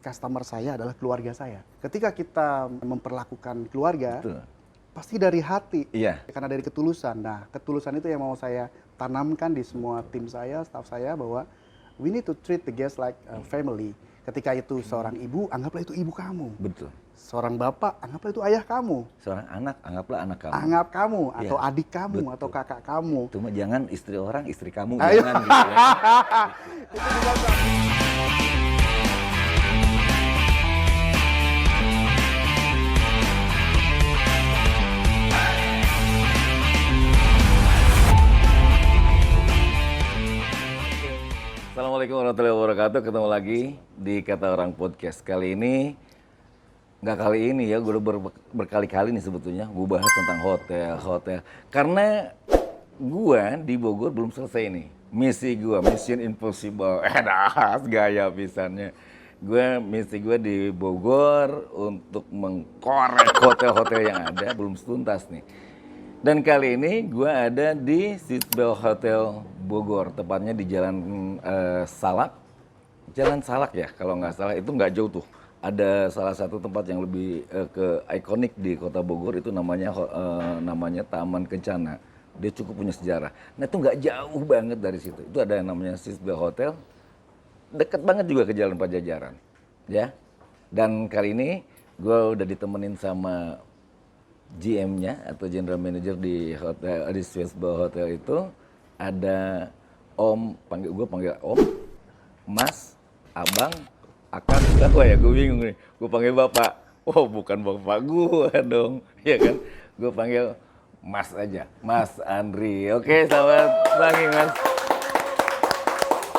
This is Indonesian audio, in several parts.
customer saya adalah keluarga saya. Ketika kita memperlakukan keluarga, Betul. pasti dari hati, Iya. karena dari ketulusan. Nah, ketulusan itu yang mau saya tanamkan di semua tim saya, staff saya, bahwa we need to treat the guest like a family. Ketika itu seorang ibu, anggaplah itu ibu kamu. Betul. Seorang bapak, anggaplah itu ayah kamu. Seorang anak, anggaplah anak kamu. Anggap kamu, atau Iya, adik kamu, betul. atau kakak kamu. Cuma jangan istri orang, istri kamu. Ayo. Jangan gitu ya. Itu juga Assalamualaikum warahmatullahi wabarakatuh. Ketemu lagi di Kata Orang Podcast. Kali ini, nggak kali ini ya, gue udah berkali-kali nih sebetulnya gue bahas tentang hotel. Karena gue di Bogor belum selesai nih. Misi gue, Mission Impossible. Dah, gaya pisannya. Misi gue di Bogor untuk mengkorek hotel-hotel yang ada, belum tuntas nih. Dan kali ini gue ada di Swissbell Hotel Bogor, tepatnya di Jalan Salak. Jalan Salak ya, kalau nggak salah, itu nggak jauh tuh. Ada salah satu tempat yang lebih ke ikonik di kota Bogor, itu namanya Taman Kencana. Dia cukup punya sejarah. Nah itu nggak jauh banget dari situ. Itu ada yang namanya Swissbell Hotel, deket banget juga ke Jalan Pajajaran. Ya. Dan kali ini gue udah ditemenin sama GM-nya atau General Manager di hotel di Swissbell Hotel itu ada Om, gue panggil Om, Mas, Abang, Akang, apa ya? Gue bingung nih. Gue panggil Bapak. Oh, bukan Bapak gue dong, ya kan? Gue panggil Mas aja, Mas Andri. Oke, selamat pagi Mas.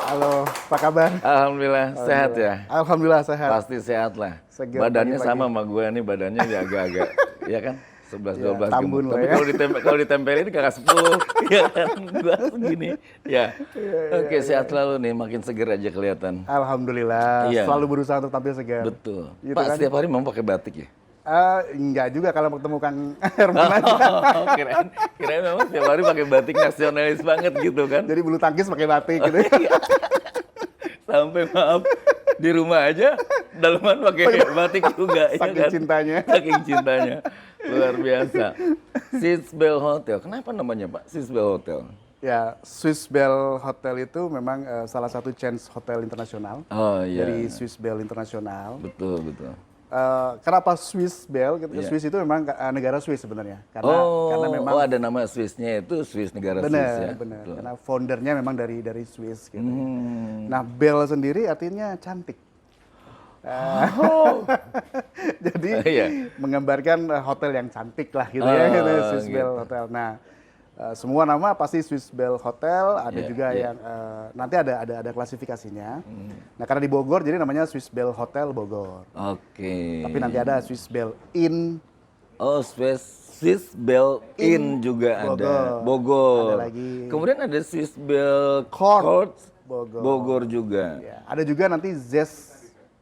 halo, apa kabar? Alhamdulillah sehat ya. Alhamdulillah sehat. Pasti sehat lah. Segar Badannya pagi-pagi. sama sama gue nih, badannya ya agak-agak, ya kan? 11 Ya, 12 tambun gemuk. lah Tapi ya. kalau ditempelin kakak 10, ya kan? Gua begini. Ya. Oke, sehat selalu nih, makin seger aja kelihatan. Alhamdulillah, Iya. selalu berusaha untuk tampil segar. Betul. Gitu Pak, kan? setiap hari memang pakai batik ya? Enggak juga kalau ketemu Kang Herman aja. Oh, kirain memang setiap hari pakai batik nasionalis banget gitu kan? Jadi bulu tangkis pakai batik gitu. Sampai maaf di rumah aja dalaman pakai batik juga ya Saking kan? cintanya. Saking cintanya. Luar biasa. Swissbell Hotel. Kenapa namanya, Pak? Swissbell Hotel. Ya, Swissbell Hotel itu memang salah satu chain hotel internasional Oh iya. dari Swissbell Internasional. Betul, betul. Kenapa Swissbell? Iya. Swiss itu memang negara Swiss sebenarnya. Karena memang ada nama Swissnya itu Swiss, negara Swiss ya. benar. Betul. Karena foundernya memang dari Swiss gitu. Hmm. Nah, Bell sendiri artinya cantik. Oh. Jadi Iya. menggambarkan hotel yang cantik lah gitu ya, gitu, Swissbell gitu. Hotel. Nah, semua nama pasti Swissbell Hotel, ada Iya, juga iya. yang nanti ada klasifikasinya. Nah, karena di Bogor jadi namanya Swissbell Hotel Bogor. Oke. Tapi nanti ada Swissbell Inn Oh, Swissbell Inn juga ada. Bogor. Ada lagi. Kemudian ada Swissbell Court. Court Bogor. Bogor juga. Ya, ada juga nanti Zest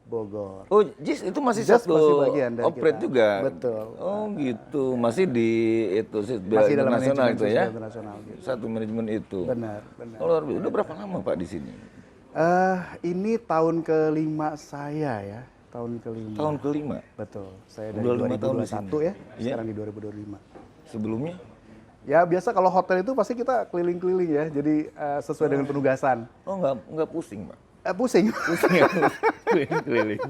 Bogor. Oh, JIS itu masih JIS satu masih bagian dari operate kita. juga. Betul. Oh, gitu. Masih di itu Swissbell Masih dalam Internasional manajemen itu ya. Swissbell Internasional gitu. Satu manajemen itu. Benar, benar. Oh, luar biasa. Udah berapa lama Pak di sini? Ini tahun kelima saya ya, tahun kelima. Tahun kelima. Betul. Saya dari Udah 5 tahun di 2021 sini. ya, Iya. sekarang di 2025. Sebelumnya? Ya biasa kalau hotel itu pasti kita keliling-keliling ya, jadi sesuai dengan penugasan. Oh, nggak pusing Pak. Pusing. Pusing ya? Keliling-keliling.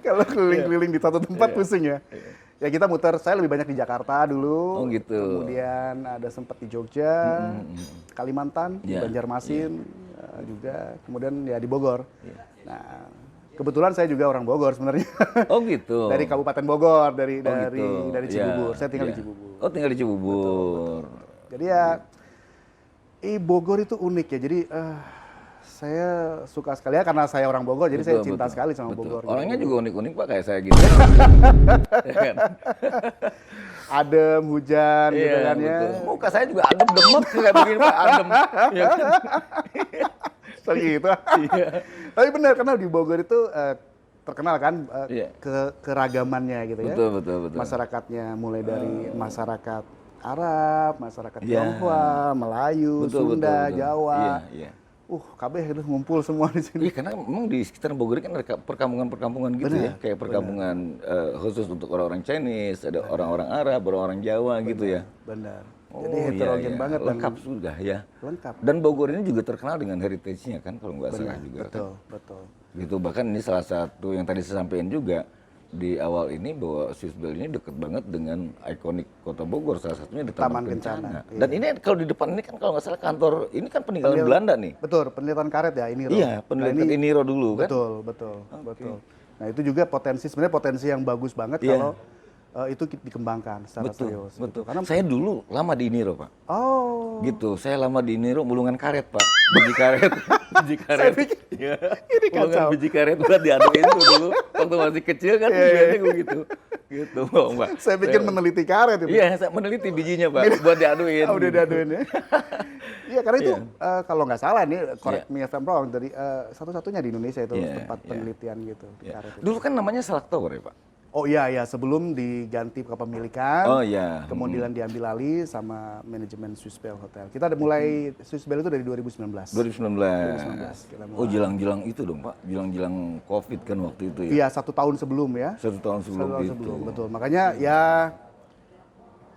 Kalau keliling-keliling di satu tempat pusing ya. Ya kita muter, saya lebih banyak di Jakarta dulu. Oh, gitu. Kemudian ada sempat di Jogja, Kalimantan, Iya, Banjarmasin juga. Kemudian ya di Bogor. Nah, kebetulan saya juga orang Bogor sebenarnya. Oh, gitu. Dari Kabupaten Bogor, dari gitu. Cibubur. Iya, Saya tinggal iya. di Cibubur. Oh, tinggal di Cibubur. Jadi ya, Bogor itu unik ya. Jadi saya suka sekali ya karena saya orang Bogor, jadi saya cinta sekali sama betul. Bogor. Orangnya gitu. juga unik-unik Pak, kayak saya gitu. Ya kan? Adem, hujan gitu Iya, kan ya. betul. Muka saya juga adem, demet kayak begini Pak, adem. Ya kan? Seperti gitu. Iya. Tapi benar karena di Bogor itu terkenal kan Iya. keragamannya gitu ya. Betul. Masyarakatnya mulai dari masyarakat Arab, masyarakat Iya. Tionghoa, Melayu, Sunda, Jawa. Iya. kabeh itu ngumpul semua di sini. Iya, karena memang di sekitar Bogor ini kan ada perkampungan-perkampungan gitu ya, kayak perkampungan khusus untuk orang-orang Chinese, ada orang-orang Arab, orang-orang Jawa gitu ya. Benar. Oh, Jadi heterogen banget dan lengkap sudah ya. lengkap. Dan Bogor ini juga terkenal dengan heritage-nya kan, kalau nggak salah juga kan. Betul, betul. Gitu, bahkan ini salah satu yang tadi saya sampaikan juga di awal ini bahwa Swiss Bell ini dekat banget dengan ikonik kota Bogor, salah satunya di Taman Kencana. Iya. Dan ini kalau di depan ini kan kalau nggak salah kantor, ini kan peninggalan Belanda nih. Betul, penelitian karet ya ini. Iya, penelitian Iniro dulu kan. Betul, betul, betul. Nah itu juga sebenarnya potensi yang bagus banget kalau itu dikembangkan secara serius. Betul. Gitu. Karena Saya dulu lama di Iniro, Pak. oh, Gitu, saya lama di Iniro mulungan karet, Pak. Biji karet. Biji karet. Saya pikir Iya. ini Mulungan kacau. biji karet buat diaduin tuh dulu. Waktu masih kecil kan biasanya begitu. Gitu, Pak. Saya pikir meneliti karet itu. Iya, saya meneliti bijinya, Pak, buat diaduin. Udah diaduin ya. Iya karena itu kalau nggak salah nih, correct me if I'm wrong, dari satu-satunya di Indonesia itu tempat penelitian gitu di Iya. karet itu. Dulu kan namanya Salak Tower ya, Pak? Oh iya sebelum diganti kepemilikan. Oh iya. Kemudian diambil alih sama manajemen Swiss Bell Hotel. Kita udah mulai Swiss Bell itu dari 2019. 2019. kita mulai. Oh, jelang-jelang itu dong, Pak. Jelang-jelang Covid kan waktu itu ya. Iya 1 tahun sebelum ya. 1 tahun sebelum 1 tahun itu. sebelum, betul. Makanya ya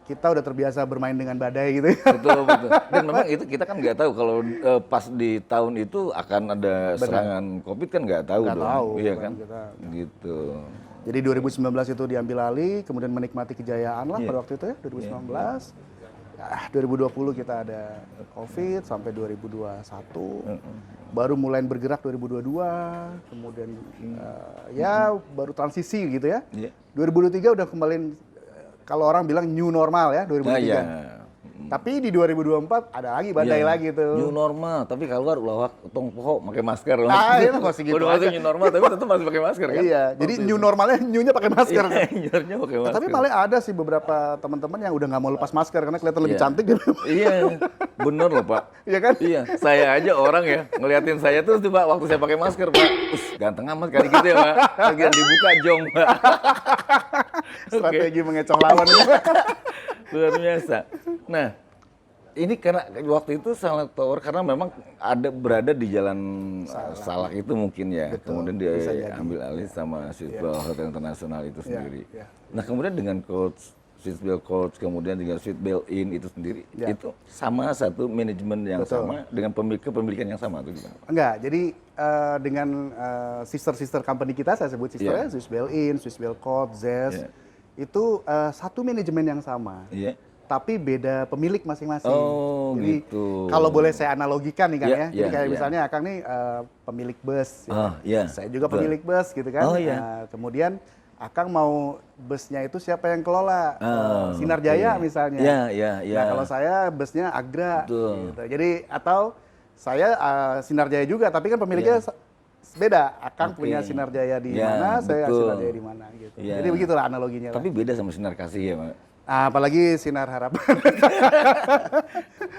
kita udah terbiasa bermain dengan badai gitu ya. Betul, betul. Dan memang itu kita kan nggak tahu kalau pas di tahun itu akan ada serangan Covid kan nggak tahu Nggak dong. tahu, Iya kan kan? kita. Gitu. Jadi 2019 itu diambil alih, kemudian menikmati kejayaan lah pada waktu itu ya, 2019. 2020 kita ada Covid sampai 2021. Baru mulai bergerak 2022, kemudian ya baru transisi gitu ya. Iya. 2023 udah kembali, kalau orang bilang new normal ya 2023. Nah, iya. Tapi di 2024 ada lagi badai Iya. lagi tuh. New normal, tapi keluar ulah tong pokok pakai masker. Itu masih gitu Udah aja. masuk new normal, tapi tetap masih pakai masker kan? Iya, jadi new normalnya new-nya pakai masker. Iya, new-nya pakai masker. Tapi paling ada sih beberapa teman-teman yang udah nggak mau lepas masker karena kelihatan lebih cantik gitu. Iya, bener loh Pak. Iya kan? Iya, saya aja orang ya ngeliatin saya terus tuh Pak waktu saya pakai masker Pak. Ganteng amat kali gitu ya Pak. Bagian dibuka jong Pak. Strategi mengecoh lawan. Luar biasa. Nah, ini karena waktu itu Salak Tower karena memang berada di jalan Salak itu mungkin ya. Betul, Kemudian bisa dia jadi. ambil alih sama Swiss Bell Hotel Internasional itu sendiri. iya. Nah, kemudian dengan coach Swiss Bell Coach, kemudian dengan Swiss Bell Inn itu sendiri, Ya. itu sama satu manajemen yang Betul. sama dengan kepemilikan yang sama atau gimana? Pak? Enggak, jadi dengan sister company kita, saya sebut sisternya, Swiss Bell Inn, Swiss Bell Court, Zest, itu satu manajemen yang sama. Iya. Tapi beda pemilik masing-masing. Oh, jadi, gitu. kalau boleh saya analogikan nih Kang Iya, ya. Jadi iya, kayak iya. misalnya Akang nih pemilik bus. Ah, iya. Saya juga Betul. pemilik bus gitu kan. Oh, iya. Kemudian Akang mau busnya itu siapa yang kelola? Oh, Sinar Jaya oke. misalnya. Iya, iya, iya. Nah kalau saya busnya Agra. Betul. Gitu. Jadi atau saya Sinar Jaya juga, tapi kan pemiliknya beda. Akang Oke. punya Sinar Jaya di Ya, mana, saya betul. Sinar Jaya di mana gitu. Ya. Jadi begitulah analoginya. Tapi beda sama Sinar Kasih ya Pak? Apalagi Sinar Harapan.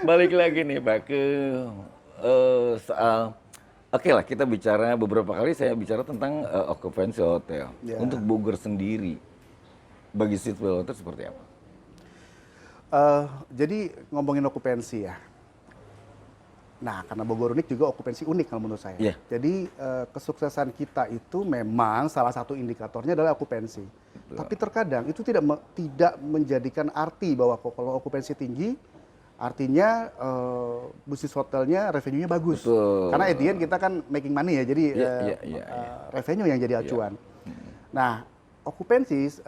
Balik lagi nih Pak ke soal, oke lah kita bicara beberapa kali saya bicara tentang occupancy hotel. Ya. Untuk Bogor sendiri, bagi Swiss Bell Hotel seperti apa? Jadi ngomongin okupansi ya. Nah, karena Bogor unik juga okupansi unik kalau menurut saya. Iya. Jadi kesuksesan kita itu memang salah satu indikatornya adalah okupansi. Tapi terkadang itu tidak menjadikan arti bahwa kalau okupansi tinggi, artinya bisnis hotelnya revenue-nya bagus. Betul. Karena at the end kita kan making money ya, jadi Iya. revenue yang jadi acuan. Nah, okupansi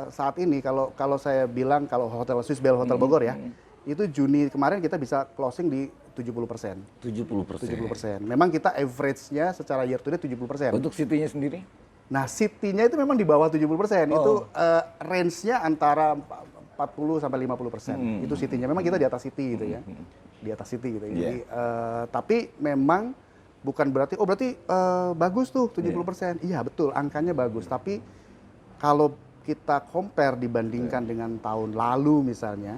saat ini kalau saya bilang kalau hotel Swiss Bell Hotel Bogor ya, itu Juni kemarin kita bisa closing di 70%. 70%. 70%. Memang kita average-nya secara year to date 70%. Untuk city-nya sendiri? Nah, city-nya itu memang di bawah 70%. Itu range-nya antara 40 sampai 50%. Itu city-nya. Memang kita di atas city gitu ya. Di atas city gitu. Jadi tapi memang bukan berarti berarti bagus tuh 70%. Iya, betul, angkanya bagus. Tapi kalau kita compare dibandingkan dengan tahun lalu misalnya,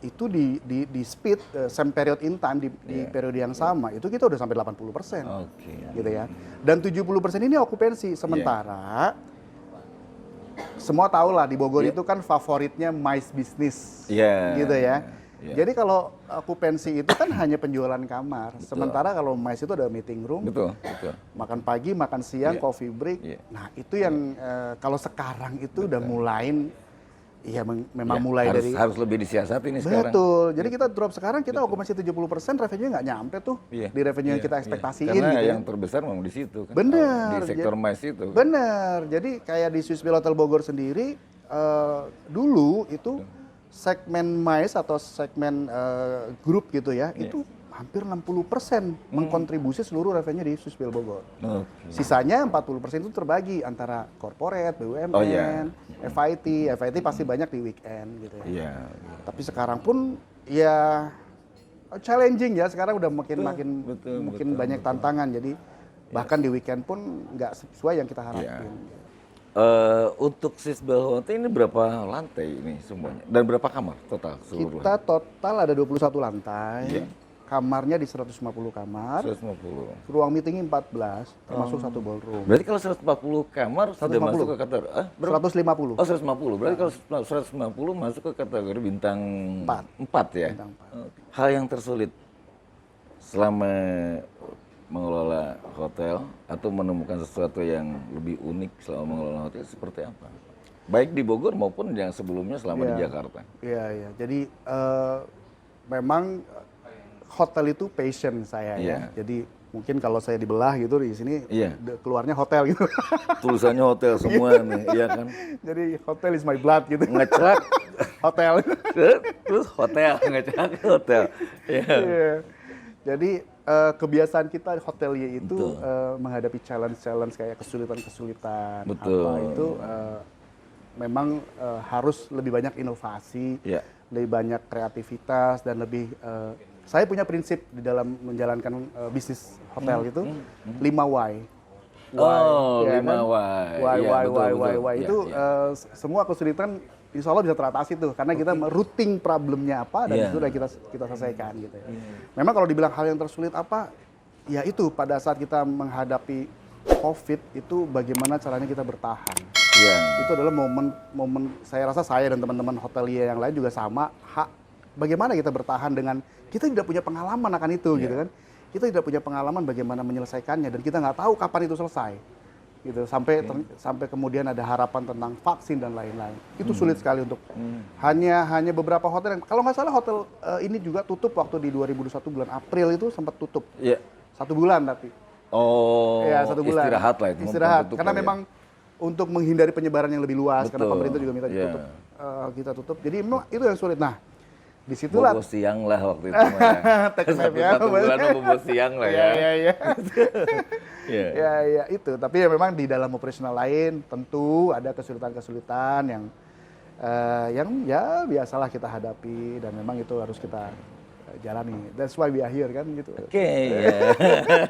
itu di speed same period in time di periode yang sama itu kita udah sampai 80%. Oke. Gitu ya. Dan 70% ini okupansi. Sementara semua tahu lah di Bogor itu kan favoritnya MICE business. Iya. Gitu ya. Jadi kalau okupansi itu kan hanya penjualan kamar. Sementara kalau MICE itu ada meeting room, Betul. makan pagi, makan siang, Iya. coffee break. Iya. Nah itu yang kalau sekarang itu udah mulai, ya memang Ya, mulai dari harus lebih disiasati nih sekarang. betul. Jadi kita drop sekarang kita okupansi 70%, revenue nggak nyampe tuh Iya. di revenue yang Iya, kita iya. ekspektasiin Karena gitu. yang terbesar memang di situ kan. Bener. Di sektor MICE itu. Bener. Jadi kayak di Swissville Hotel Bogor sendiri dulu itu segmen MICE atau segmen grup gitu ya, itu hampir 60% mengkontribusi seluruh revenue di Swissville Bogor. Oke. Sisanya 40% itu terbagi antara corporate, BUMN, Oh, iya. FIT pasti banyak di weekend gitu ya. Iya. Tapi sekarang pun ya challenging ya, sekarang udah makin betul, banyak tantangan. Jadi bahkan di weekend pun nggak sesuai yang kita harapin. Untuk Swissville Hotel ini berapa lantai ini semuanya? Dan berapa kamar total seluruh? Kita total ada 21 lantai. Iya. Kamarnya di 150 kamar. 150. Ruang meetingnya 14, termasuk satu ballroom. Berarti kalau 140 kamar sudah 150. masuk ke kategori 150. Oh, 150. Berarti kalau 150 masuk ke kategori bintang 4 ya. Bintang 4. Oke. Hal yang tersulit selama mengelola hotel atau menemukan sesuatu yang lebih unik selama mengelola hotel seperti apa? Baik di Bogor maupun yang sebelumnya selama di Jakarta. Iya, iya. Jadi memang hotel itu passion saya ya. Iya. Jadi mungkin kalau saya dibelah gitu di sini Iya. keluarnya hotel gitu. Tulisannya hotel semua nih, iya kan? Jadi hotel is my blood gitu. Ngecelak, Hotel. terus hotel, ngecelak hotel. Iya. Iya. Jadi kebiasaan kita hotelier itu menghadapi challenge kayak kesulitan-kesulitan Betul. apa itu memang harus lebih banyak inovasi, Iya. lebih banyak kreativitas dan lebih saya punya prinsip di dalam menjalankan bisnis hotel itu 5 why. Oh, ya 5 kan? why. Why, Iya, why, betul, why, betul. why, why. Iya, Itu iya. semua kesulitan insya Allah bisa teratasi tuh karena kita routing problemnya apa dan Iya. itu udah kita selesaikan gitu ya. Memang kalau dibilang hal yang tersulit apa, ya itu pada saat kita menghadapi COVID itu bagaimana caranya kita bertahan. Iya. Itu adalah momen saya rasa saya dan teman-teman hotelier yang lain juga sama. Bagaimana kita bertahan dengan kita tidak punya pengalaman akan itu gitu kan. Kita tidak punya pengalaman bagaimana menyelesaikannya dan kita nggak tahu kapan itu selesai. Gitu sampai kemudian ada harapan tentang vaksin dan lain-lain. Itu sulit sekali untuk hanya beberapa hotel yang kalau nggak salah hotel ini juga tutup waktu di 2021 bulan April itu sempat tutup. Iya. 1 bulan tapi. Oh, Ya, 1 bulan. istirahat lah itu. Istirahat. tutup Karena kali ya. memang untuk menghindari penyebaran yang lebih luas, karena Betul. pemerintah juga minta Iya. ditutup, kita tutup. Jadi memang itu yang sulit. Nah, disitulah. Bobo siang lah waktu itu mah. Take nap ya. Satu bulan bobo siang lah ya. Iya. Iya. Ya itu. Tapi ya memang di dalam operasional lain tentu ada kesulitan-kesulitan yang ya biasalah kita hadapi dan memang itu harus kita jalani. That's why we are here kan gitu. Oke, ya.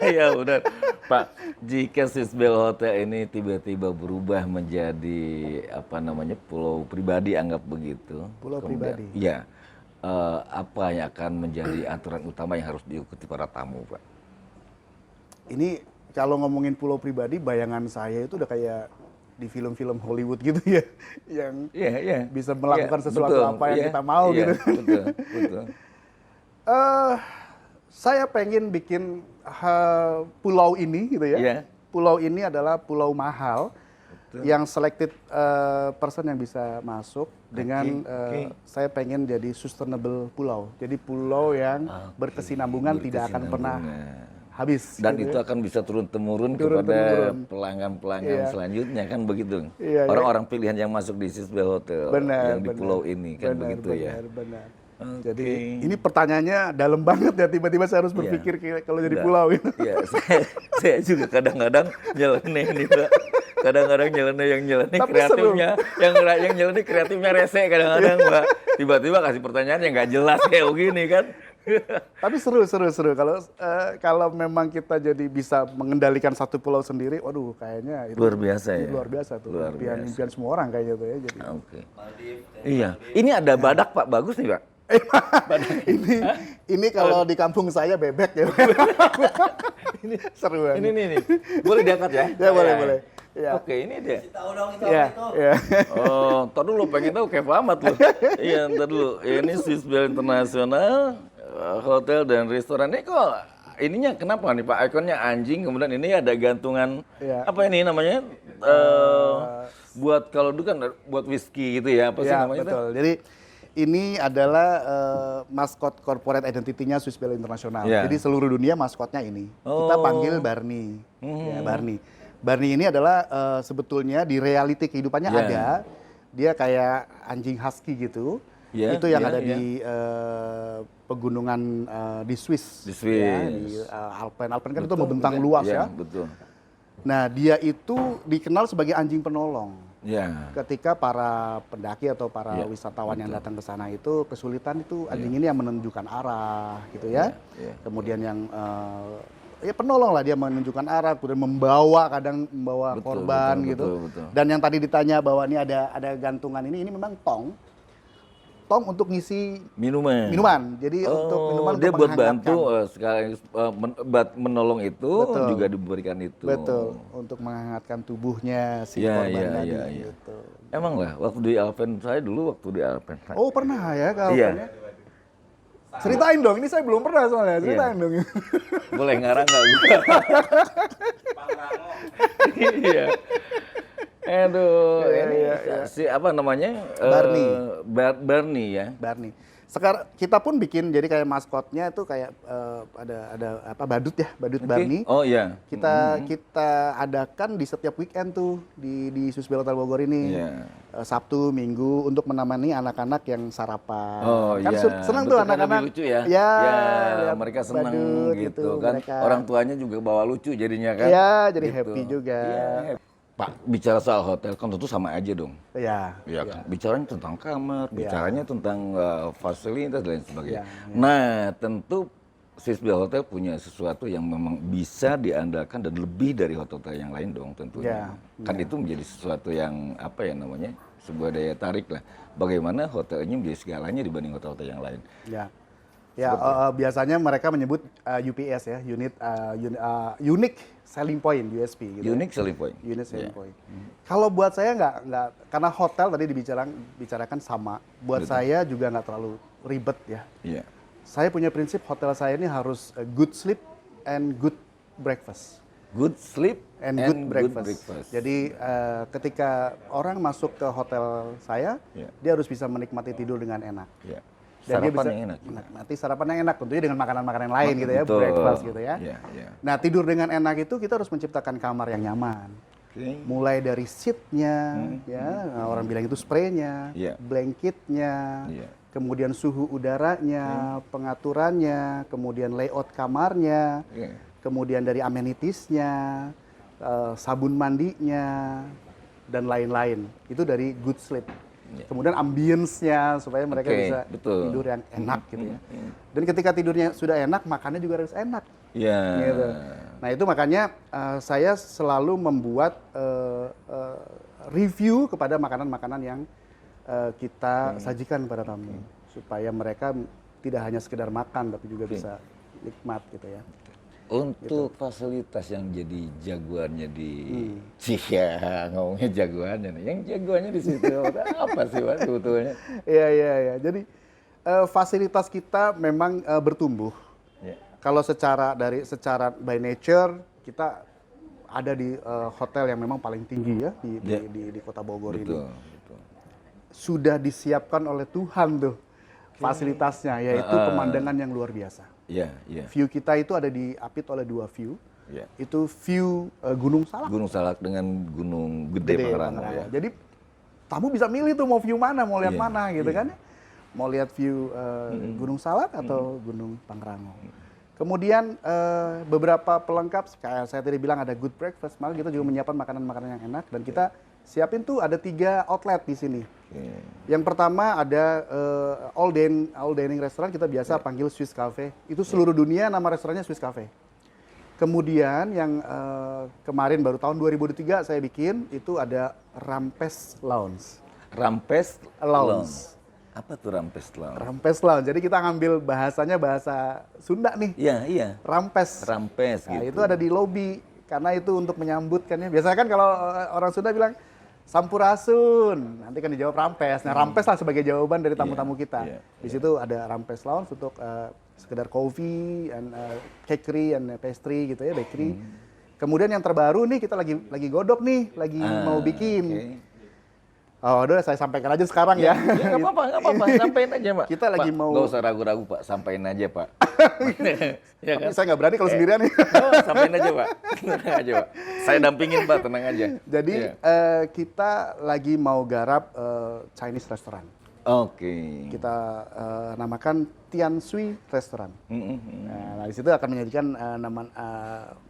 Ya udah. Pak, jika Swissville Hotel ini tiba-tiba berubah menjadi apa namanya pulau pribadi anggap begitu. Pulau Kemudian- pribadi. Iya. Apa yang akan menjadi aturan utama yang harus diikuti para tamu, Pak? Ini kalau ngomongin pulau pribadi, bayangan saya itu udah kayak di film-film Hollywood gitu ya, yang Iya. bisa melakukan Iya, sesuatu betul. apa yang Iya, kita mau iya, gitu. Betul. Saya pengen bikin pulau ini gitu ya. Iya. Pulau ini adalah pulau mahal yang selected person yang bisa masuk dengan saya pengen jadi sustainable pulau. Jadi pulau yang berkesinambungan tidak akan pernah habis. Dan gitu itu ya. akan bisa turun-temurun Turun-temurun. kepada pelanggan-pelanggan Iya. selanjutnya kan begitu. Iya, iya. Orang-orang pilihan yang masuk di Swissville Hotel Benar, yang di benar. pulau ini kan begitu ya. Benar. Oke. Jadi ini pertanyaannya dalam banget ya, tiba-tiba saya harus berpikir kalau jadi Enggak. pulau itu. Iya, saya juga kadang-kadang nyeleneh nih, Pak. Kadang-kadang nyeleneh Tapi kreatifnya, yang nyeleneh kreatifnya rese kadang-kadang, Pak. Tiba-tiba kasih pertanyaan yang nggak jelas kayak begini kan. Tapi seru. Kalau memang kita jadi bisa mengendalikan satu pulau sendiri, waduh kayaknya itu Luar biasa ya. luar biasa tuh. Luar Impian semua orang kayaknya tuh ya. Jadi Oke. Iya. Ini ada badak, Pak. Bagus nih, Pak. ini kalau di kampung saya bebek ya. Ini seru banget. Ini. Boleh diangkat ya? Ya boleh. Ya. Oke, ini dia. Tahu dong itu Iya, apa itu? iya. Oh, ntar dulu pengen tahu kayak amat lu. Iya, ntar dulu. Ini Swiss Bell International Hotel dan Restoran. Ini kok ininya kenapa nih Pak? Ikonnya anjing, kemudian ini ada gantungan Iya. apa ini namanya? Buat kalau dulu kan buat whisky gitu ya, apa sih Ya, namanya? betul. Jadi ini adalah maskot corporate identity-nya Swiss Bell International. Ya. Jadi seluruh dunia maskotnya ini. Kita Oh. panggil Barney. Ya, Barney. Barney ini adalah sebetulnya di reality kehidupannya Ya. ada. Dia kayak anjing husky gitu. Ya, Itu yang ya, ada ya. di pegunungan di Swiss. Di Swiss. Ya, di Alpen. Alpen kan itu Betul, membentang betul. luas Iya, ya. Betul. Nah, dia itu dikenal sebagai anjing penolong. Ya. Ketika para pendaki atau para Iya, wisatawan yang datang ke sana itu kesulitan, itu anjing ini yang menunjukkan arah gitu ya. Iya. Kemudian yang ya penolong lah, dia menunjukkan arah, kemudian kadang membawa Betul, korban betul, gitu. betul. Dan yang tadi ditanya bahwa ini ada gantungan ini memang tong untuk ngisi minuman. Jadi untuk minuman dia untuk buat menghangatkan. bantu sekali menolong itu Betul. juga diberikan itu. Betul, untuk menghangatkan tubuhnya si Iya, korban iya, tadi iya, iya. gitu. Emang lah waktu di Alpen saya dulu waktu di Alpen. Oh, pernah ya kalau Iya. Ceritain dong, ini saya belum pernah soalnya. Ceritain Iya. dong. Boleh ngarang nggak gua? Iya. Aduh, ini si apa namanya? Barney. Barney ya. Barney. Sekarang kita pun bikin jadi kayak maskotnya itu kayak ada apa badut ya, badut Oke. Barney. Oh iya. Kita adakan di setiap weekend tuh di Swiss Bell Hotel Bogor ini. Iya. Sabtu, Minggu untuk menemani anak-anak yang sarapan. Oh Kan iya. senang Betul, tuh kan anak-anak. lebih lucu ya. Ya, lihat mereka senang badut gitu kan. mereka. Orang tuanya juga bawa lucu jadinya kan. Iya, jadi Gitu. happy juga. Iya. Pak, bicara soal hotel kan tentu sama aja dong. Iya. Iya kan. Bicaranya tentang kamar, bicaranya tentang fasilitas dan lain sebagainya. Iya, Nah, tentu Swiss Bell Hotel punya sesuatu yang memang bisa diandalkan dan lebih dari hotel-hotel yang lain dong tentunya. Iya, Kan itu menjadi sesuatu yang apa ya namanya? Sebuah daya tarik lah. Bagaimana hotel ini menjadi segalanya dibanding hotel-hotel yang lain. Ya, ya biasanya mereka menyebut UPS ya, unique selling point (USP). Gitu. Unique selling point. Unique selling Iya. point. Kalau buat saya nggak karena hotel tadi dibicarakan sama. Buat saya juga nggak terlalu ribet ya. Iya. Saya punya prinsip hotel saya ini harus good sleep and good breakfast. Good sleep And good breakfast. Jadi ketika orang masuk ke hotel saya, Iya. dia harus bisa menikmati tidur dengan enak. Iya. Dan dia Sarapan bisa yang enak. menikmati sarapan yang enak, tentunya dengan makanan-makanan lain gitu ya, Betul. breakfast gitu ya. Iya, iya. Nah, tidur dengan enak itu kita harus menciptakan kamar yang nyaman. Oke. Mulai dari seatnya, ya, orang bilang itu spraynya, Iya. blanketnya, Iya. kemudian suhu udaranya, pengaturannya, kemudian layout kamarnya, Iya. kemudian dari amenitiesnya, sabun mandinya, dan lain-lain. Itu dari good sleep. Iya. Kemudian ambience-nya supaya mereka Oke, bisa betul. tidur yang enak gitu ya. Dan ketika tidurnya sudah enak, makannya juga harus enak. Iya. Gitu. Nah itu makanya saya selalu membuat review kepada makanan-makanan yang kita sajikan kepada tamu supaya mereka tidak hanya sekedar makan tapi juga bisa nikmat gitu ya. Untuk fasilitas yang jadi jagoannya di Cia, ngomongnya jagoannya nih. Yang jagoannya di situ apa sih Pak sebetulnya? Iya. Jadi fasilitas kita memang bertumbuh. Ya. Kalau secara by nature kita ada di hotel yang memang paling tinggi ya di Kota Bogor ini. Betul. Sudah disiapkan oleh Tuhan tuh fasilitasnya, yaitu pemandangan yang luar biasa. Iya. View kita itu ada diapit oleh 2 view. Iya. Itu view Gunung Salak. Gunung Salak dengan Gunung Gede Pangrango ya. Jadi tamu bisa milih tuh mau view mana, mau lihat Iya, mana gitu iya. kan. Mau lihat view Gunung Salak atau Gunung Pangrango. Kemudian beberapa pelengkap, kayak saya tadi bilang ada good breakfast, malah kita juga menyiapkan makanan-makanan yang enak dan kita siapin tuh ada 3 outlet di sini. Oke. Yang pertama ada all dining restaurant, kita biasa panggil Swiss Cafe. Itu seluruh dunia nama restorannya Swiss Cafe. Kemudian yang kemarin baru tahun 2003 saya bikin itu ada Rampes Lounge. Rampes Lounge. Apa tuh Rampes Lounge? Rampes Lounge. Jadi kita ngambil bahasanya bahasa Sunda nih. Iya. Rampes. Rampes Nah, gitu. itu ada di lobi karena itu untuk menyambut kan ya. Biasanya kan kalau orang Sunda bilang sampurasun, nanti kan dijawab rampes. Nah, rampes lah sebagai jawaban dari tamu-tamu kita. Di situ ada rampes lounge untuk sekedar coffee and cakery and pastry gitu ya, bakery. Kemudian yang terbaru nih kita lagi godok nih, lagi mau bikin. Oh, udah saya sampaikan aja sekarang ya. Ya nggak apa-apa, sampaikan aja Pak. Kita lagi Pak, mau. nggak usah ragu-ragu Pak, sampaikan aja Pak. Ya Tapi kan? saya nggak berani kalau sendirian nih. Oh, sampaikan aja Pak, tenang aja Pak. Saya dampingin Pak, tenang aja. Jadi Iya. kita lagi mau garap Chinese restaurant. Oke. Kita namakan Tian Shui Restaurant. Nah, di situ akan menyajikan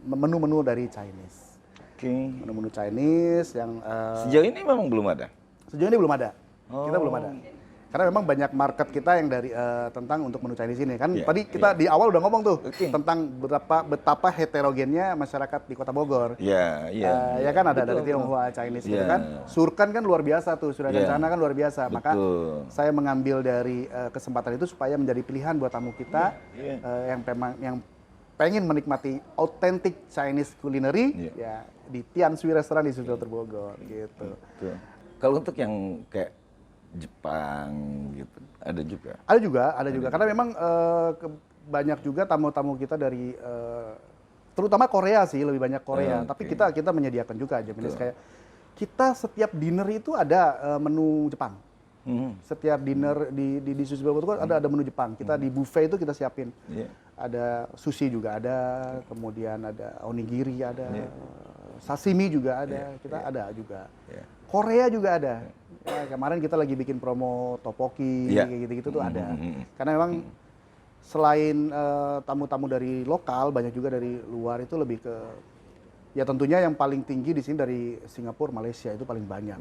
menu-menu dari Chinese. Oke. Menu-menu Chinese yang Sejauh ini memang belum ada. sejauh ini belum ada. Kita belum ada. Karena memang banyak market kita yang dari tentang untuk menu Chinese ini kan. Iya, Tadi kita di awal udah ngomong tuh Oke. tentang betapa heterogennya masyarakat di Kota Bogor. Iya, iya. Ya kan ada Betul, dari betul. Tionghoa, Chinese gitu Iya. kan. Surkan kan luar biasa tuh, Surya Iya. Kencana kan luar biasa. Maka Betul. saya mengambil dari kesempatan itu supaya menjadi pilihan buat tamu kita yang pengen menikmati authentic Chinese culinary ya di Tian Shui Restaurant di Sudoter Bogor gitu. Betul. Kalau untuk yang kayak Jepang gitu, ada juga. Ada juga karena memang banyak juga tamu-tamu kita dari terutama Korea sih, lebih banyak Korea. Tapi kita menyediakan juga aja kayak kita setiap dinner itu ada menu Jepang. Setiap dinner di Sushi Bogor itu ada menu Jepang. Kita di buffet itu kita siapin. Ada sushi juga ada, kemudian ada onigiri ada, sashimi juga ada. Kita ada juga. Korea juga ada. Ya, kemarin kita lagi bikin promo tteokbokki kayak gitu-gitu tuh ada. Karena memang selain tamu-tamu dari lokal, banyak juga dari luar itu lebih ke ya tentunya yang paling tinggi di sini dari Singapura, Malaysia itu paling banyak.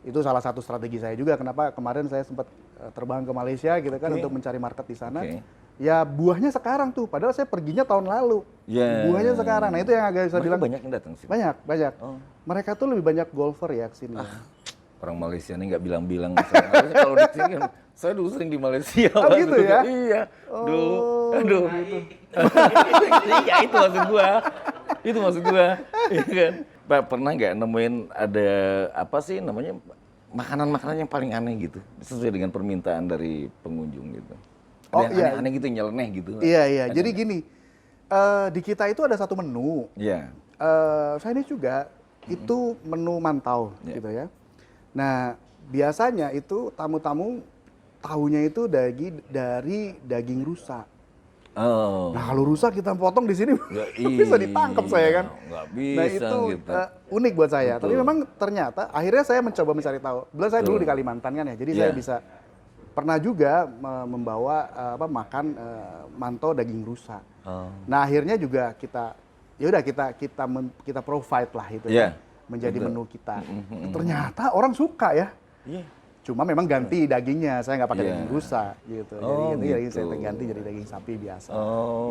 Itu salah satu strategi saya juga kenapa kemarin saya sempat terbang ke Malaysia gitu kan untuk mencari market di sana. Ya buahnya sekarang tuh, padahal saya perginya tahun lalu. Buahnya sekarang. Nah itu yang agak saya bilang. Banyak yang datang sih. Banyak. Mereka tuh lebih banyak golfer ya kesini. Orang Malaysia ini nggak bilang-bilang. Harusnya kalau di sini kan, saya dulu sering di Malaysia. Oh gitu ya? Iya. Dulu. Aduh. Iya itu maksud gua. Itu maksud gua. Iya kan. Pak pernah nggak nemuin ada apa sih namanya makanan-makanan yang paling aneh gitu sesuai dengan permintaan dari pengunjung gitu. Ada yang aneh-aneh gitu, nyeleneh gitu. Iya. Jadi gini, di kita itu ada satu menu. Iya. Chinese juga itu menu mantau gitu ya. Nah, biasanya itu tamu-tamu tahunya itu dari daging rusa. Oh. Nah, kalau rusa kita potong di sini bisa ditangkap saya kan. Nggak bisa Nah, itu gitu. unik buat saya. Tapi memang ternyata akhirnya saya mencoba mencari tahu. Kebetulan saya dulu di Kalimantan kan ya. Jadi saya bisa pernah juga membawa makan mantau daging rusa. Nah, akhirnya juga kita kita provide lah itu ya. Menjadi menu kita. Ternyata orang suka ya. Cuma memang ganti dagingnya, saya nggak pakai daging rusa gitu. Jadi daging saya ganti jadi daging sapi biasa.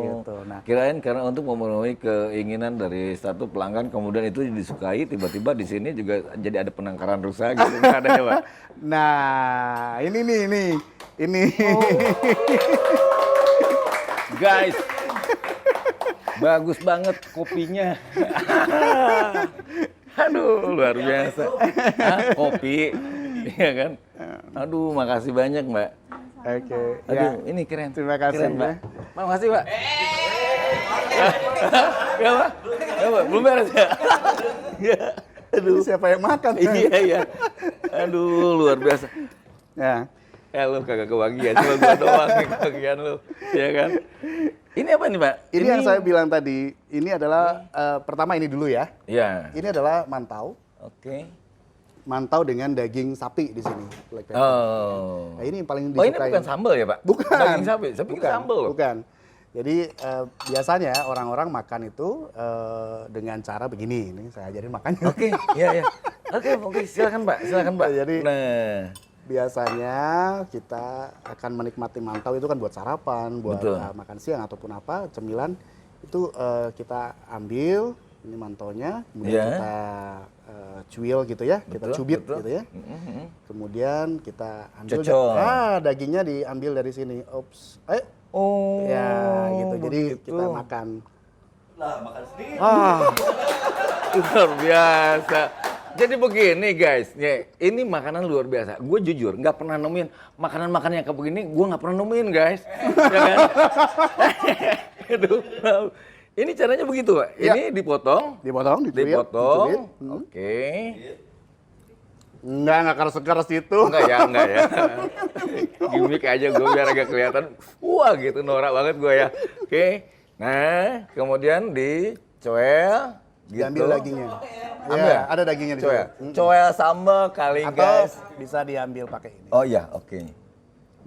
Gitu. Nah, Kirain karena untuk memenuhi keinginan dari satu pelanggan, kemudian itu disukai, tiba-tiba di sini juga jadi ada penangkaran rusa gitu. Nggak ada ya Pak? nah ini nih. Guys, bagus banget kopinya. Aduh, luar biasa. Kopi, iya kan? Aduh, makasih banyak, Mbak. Oke. Aduh, ini keren. Terima kasih, keren, Mbak. ya. Makasih, Pak. Ya, Pak. Ya, Pak. Belum beres ya? Ya. Aduh, siapa yang makan? Iya. Aduh, luar biasa. Ya. Lu kagak kebagian, cuma gua doang nih kebagian lu. Ya kan? Ini apa nih, Pak? Ini yang saya bilang tadi, ini adalah pertama ini dulu ya. Iya. Ini adalah mantau. Oke. Mantau dengan daging sapi di sini. Black pepper. Oh. Nah, ini yang paling Oh, disukai. ini bukan sambal ya, Pak? Bukan. Daging sapi, tapi Bukan. sambal loh. Bukan. Jadi biasanya orang-orang makan itu dengan cara begini. Ini saya ajarin makannya. Oke, iya. Oke, silakan, Pak. Jadi, nah, biasanya kita akan menikmati mantau itu kan buat sarapan, buat makan siang ataupun apa, cemilan. Itu kita ambil ini mantaunya, kemudian kita cuil gitu ya, kita cubit gitu ya. Kemudian kita ambil dagingnya diambil dari sini. Ops. oh. Ya gitu. Jadi begitu. kita makan. Lah, makan sendiri. Ah, Luar biasa. Jadi begini guys, ya, ini makanan luar biasa. Gue jujur nggak pernah nemuin makanan-makanan yang kayak begini. Gue nggak pernah nemuin guys, ya kan? Itu. Ini caranya begitu, Pak. Ya. Ini dipotong, dipotong, dicubit, dipotong. dicubit. Oke. Nggak keras-keras itu. Enggak ya. Gimik aja gue biar agak kelihatan. Wah gitu norak banget gue ya. Oke. Nah, kemudian dicoel. Gitu. Diambil dagingnya. Ambil? Ya, ada dagingnya di Coel. situ. Coel sambal kali Atau guys. bisa diambil pakai ini. Oh iya, oke.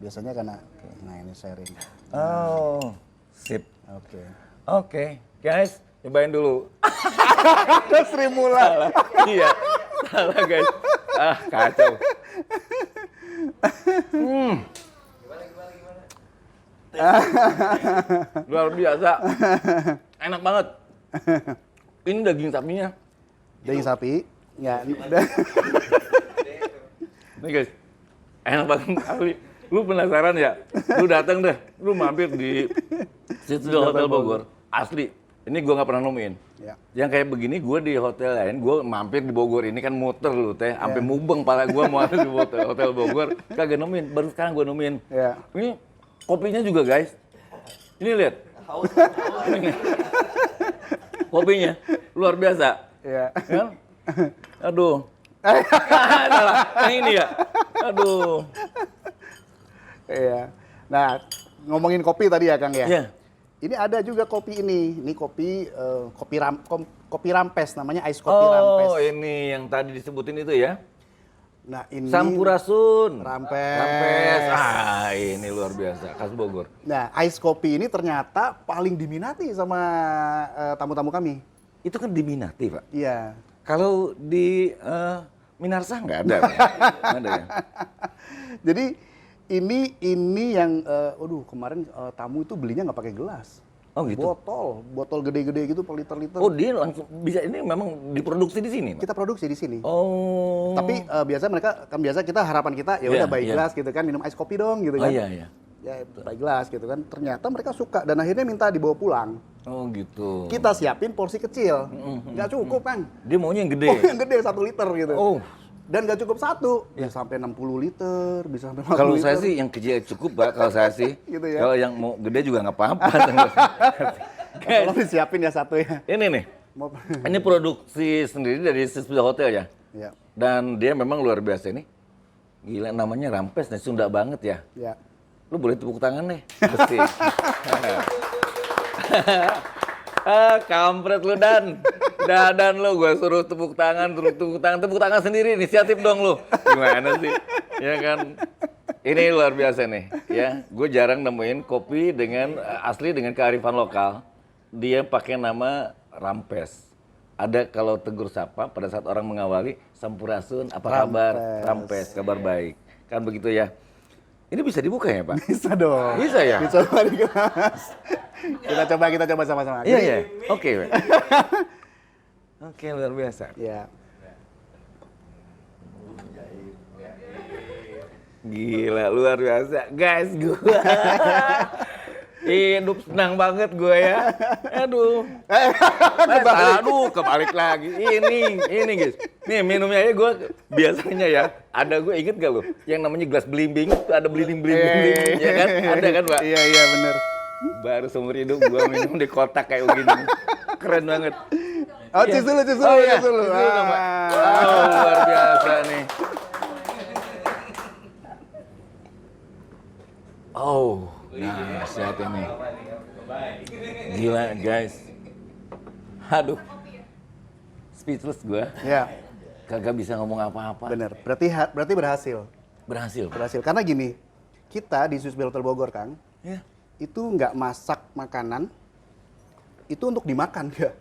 Biasanya karena, nah ini sharing. Oh, sip. Oke. Oke, guys, cobain dulu. Sri Mula. Iya, salah guys. Ah, kacau. Luar biasa. Enak banget. Ini daging sapinya. Daging sapi. Ya. Nih guys, enak banget asli. Lu penasaran ya? Lu datang deh, lu mampir di situ Hotel Bogor. Asli, ini gua nggak pernah nemuin. Ya. Yang kayak begini gua di hotel lain, gua mampir di Bogor ini kan muter lu teh, sampai mubeng pala gua mau di hotel Bogor, kagak nemuin. Baru sekarang gua nemuin. Ya. Ini kopinya juga guys. Ini lihat. Ini. Kopinya luar biasa. Ya. Kan? Aduh. Salah. Yang ini ya. Aduh. Iya. Nah, ngomongin kopi tadi ya, Kang ya. Iya. Ini ada juga kopi ini. Ini kopi kopi rampes namanya ice kopi rampes. Oh, ini yang tadi disebutin itu ya. Nah, ini Sampurasun. Rampes. Rampes. Ah, ini luar biasa. Khas Bogor. Nah, ice kopi ini ternyata paling diminati sama tamu-tamu kami. Itu kan diminati, Pak. Iya. Kalau di Minarsa nggak ada. Pak. Nggak ada ya? Jadi ini yang waduh kemarin tamu itu belinya nggak pakai gelas. Oh, gitu. Botol gede-gede gitu per liter-liter. Oh, dia langsung bisa, ini memang diproduksi di sini, Pak? Kita produksi di sini. Oh. Tapi biasa mereka kan biasa kita harapan kita ya udah by gelas gitu kan, minum ice kopi dong gitu Oh kan. iya. Ya by gelas gitu kan. Ternyata mereka suka dan akhirnya minta dibawa pulang. Oh gitu. Kita siapin porsi kecil. Nggak cukup, Kang. Dia maunya yang gede. Oh, yang gede 1 liter gitu. Oh. Dan nggak cukup satu, bisa sampai 60 liter, bisa sampai 50 Kalau liter. saya sih yang kecil cukup, Pak. Kalau saya sih. Gitu ya. Kalau yang mau gede juga nggak apa-apa. Kalau disiapin ya satu ya. Ini nih. Mau- Ini produksi sendiri dari Sisbil Hotel ya. Ya, Dan dia memang luar biasa ini. Gila, namanya Rampes nih, Sunda banget ya. ya. Lu boleh tepuk tangan deh. Mesti. Kampret lu Dan lu gue suruh tepuk tangan sendiri, inisiatif dong lu. Gimana sih? Ya kan. Ini luar biasa nih, ya. Gue jarang nemuin kopi dengan asli dengan kearifan lokal. Dia pakai nama Rampes. Ada kalau tegur sapa pada saat orang mengawali, Sampurasun, apa kabar? Rampes, kabar baik. Kan begitu ya. Ini bisa dibuka ya, Pak? Bisa dong. Bisa ya? Bisa di gelas. kita coba sama-sama. Iya, iya. Oke, Pak. Oke, luar biasa. Ya. Gila, luar biasa. Guys, gue hidup senang banget gue ya. Aduh. Aduh, kebalik lagi. Ini guys. Nih minumnya aja gue biasanya ya. Ada gue inget gak lo? Yang namanya gelas belimbing. Itu ada belimbing. Ya kan? Ada kan, Pak? Iya, iya bener. Baru seumur hidup gue minum di kotak kayak begini. Keren banget. Oh, cis dulu. Oh iya, cis dulu. cis dulu dong, Pak. Oh, luar biasa nih. Oh, nah sehat ini. Gila guys. Aduh. Speechless gue. Ya, Kagak bisa ngomong apa-apa. bener. Berarti berhasil. Berhasil. Berhasil. Karena gini, kita di Swiss Hotel Bogor, Kang, Ya. itu nggak masak makanan, itu untuk dimakan, ya.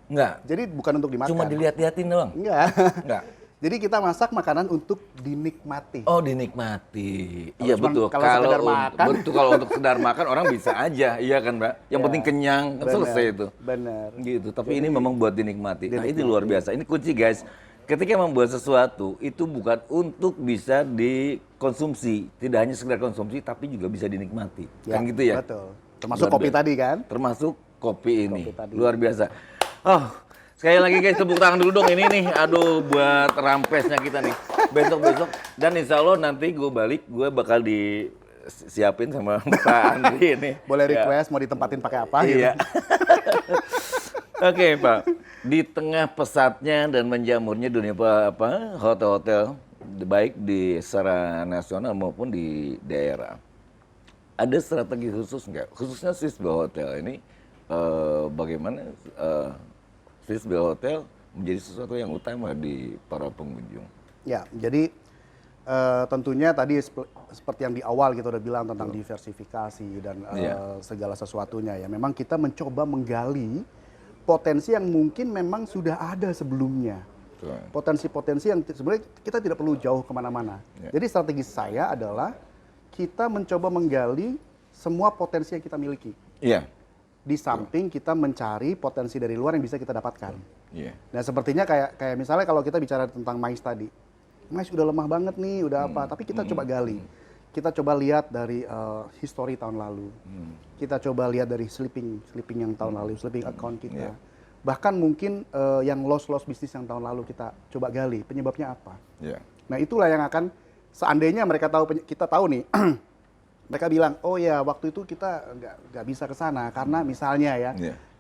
Enggak. Jadi bukan untuk dimakan. Cuma dilihat-liatin doang. Enggak. Enggak. Jadi kita masak makanan untuk dinikmati. Oh, dinikmati. Iya Cuman betul. kalau sekedar makan. Betul, kalau untuk sekedar makan orang bisa aja, iya kan, Mbak? Yang Ya, penting kenyang, kan bener, selesai itu. Bener. Gitu. Tapi ini memang buat dinikmati. Nah, ini luar biasa. Ini kunci, guys. Ketika membuat sesuatu itu bukan untuk bisa dikonsumsi, tidak hanya sekedar konsumsi, tapi juga bisa dinikmati. Kan gitu ya? Betul. Termasuk Luar kopi biasa. tadi kan? Termasuk kopi ini. Kopi tadi. Luar biasa. Oh, sekali lagi guys, tepuk tangan dulu dong ini nih. Aduh, buat rampesnya kita nih. Besok-besok. Dan insya Allah nanti gue balik, gue bakal disiapin sama Pak Andri ini. Boleh request mau ditempatin pakai apa Iya. gitu. Oke Pak, di tengah pesatnya dan menjamurnya dunia hotel-hotel, baik di secara nasional maupun di daerah, ada strategi khusus nggak? Khususnya Swissbell Hotel ini, bagaimana Swissbell Hotel menjadi sesuatu yang utama di para pengunjung? Ya, jadi tentunya tadi seperti yang di awal kita udah bilang tentang diversifikasi dan segala sesuatunya ya. Memang kita mencoba menggali potensi yang mungkin memang sudah ada sebelumnya. Potensi-potensi yang sebenarnya kita tidak perlu jauh kemana-mana. Jadi strategi saya adalah kita mencoba menggali semua potensi yang kita miliki. Iya. Di samping kita mencari potensi dari luar yang bisa kita dapatkan. Iya. Nah sepertinya kayak misalnya kalau kita bicara tentang Mais tadi. Mais udah lemah banget nih, udah apa. Tapi kita coba gali. Kita coba lihat dari history tahun lalu. Kita coba lihat dari sleeping yang tahun lalu, sleeping account kita. Bahkan mungkin yang loss bisnis yang tahun lalu kita coba gali, penyebabnya apa. Nah itulah yang akan, seandainya mereka tahu, kita tahu nih, mereka bilang, oh ya waktu itu kita nggak bisa ke sana karena misalnya ya,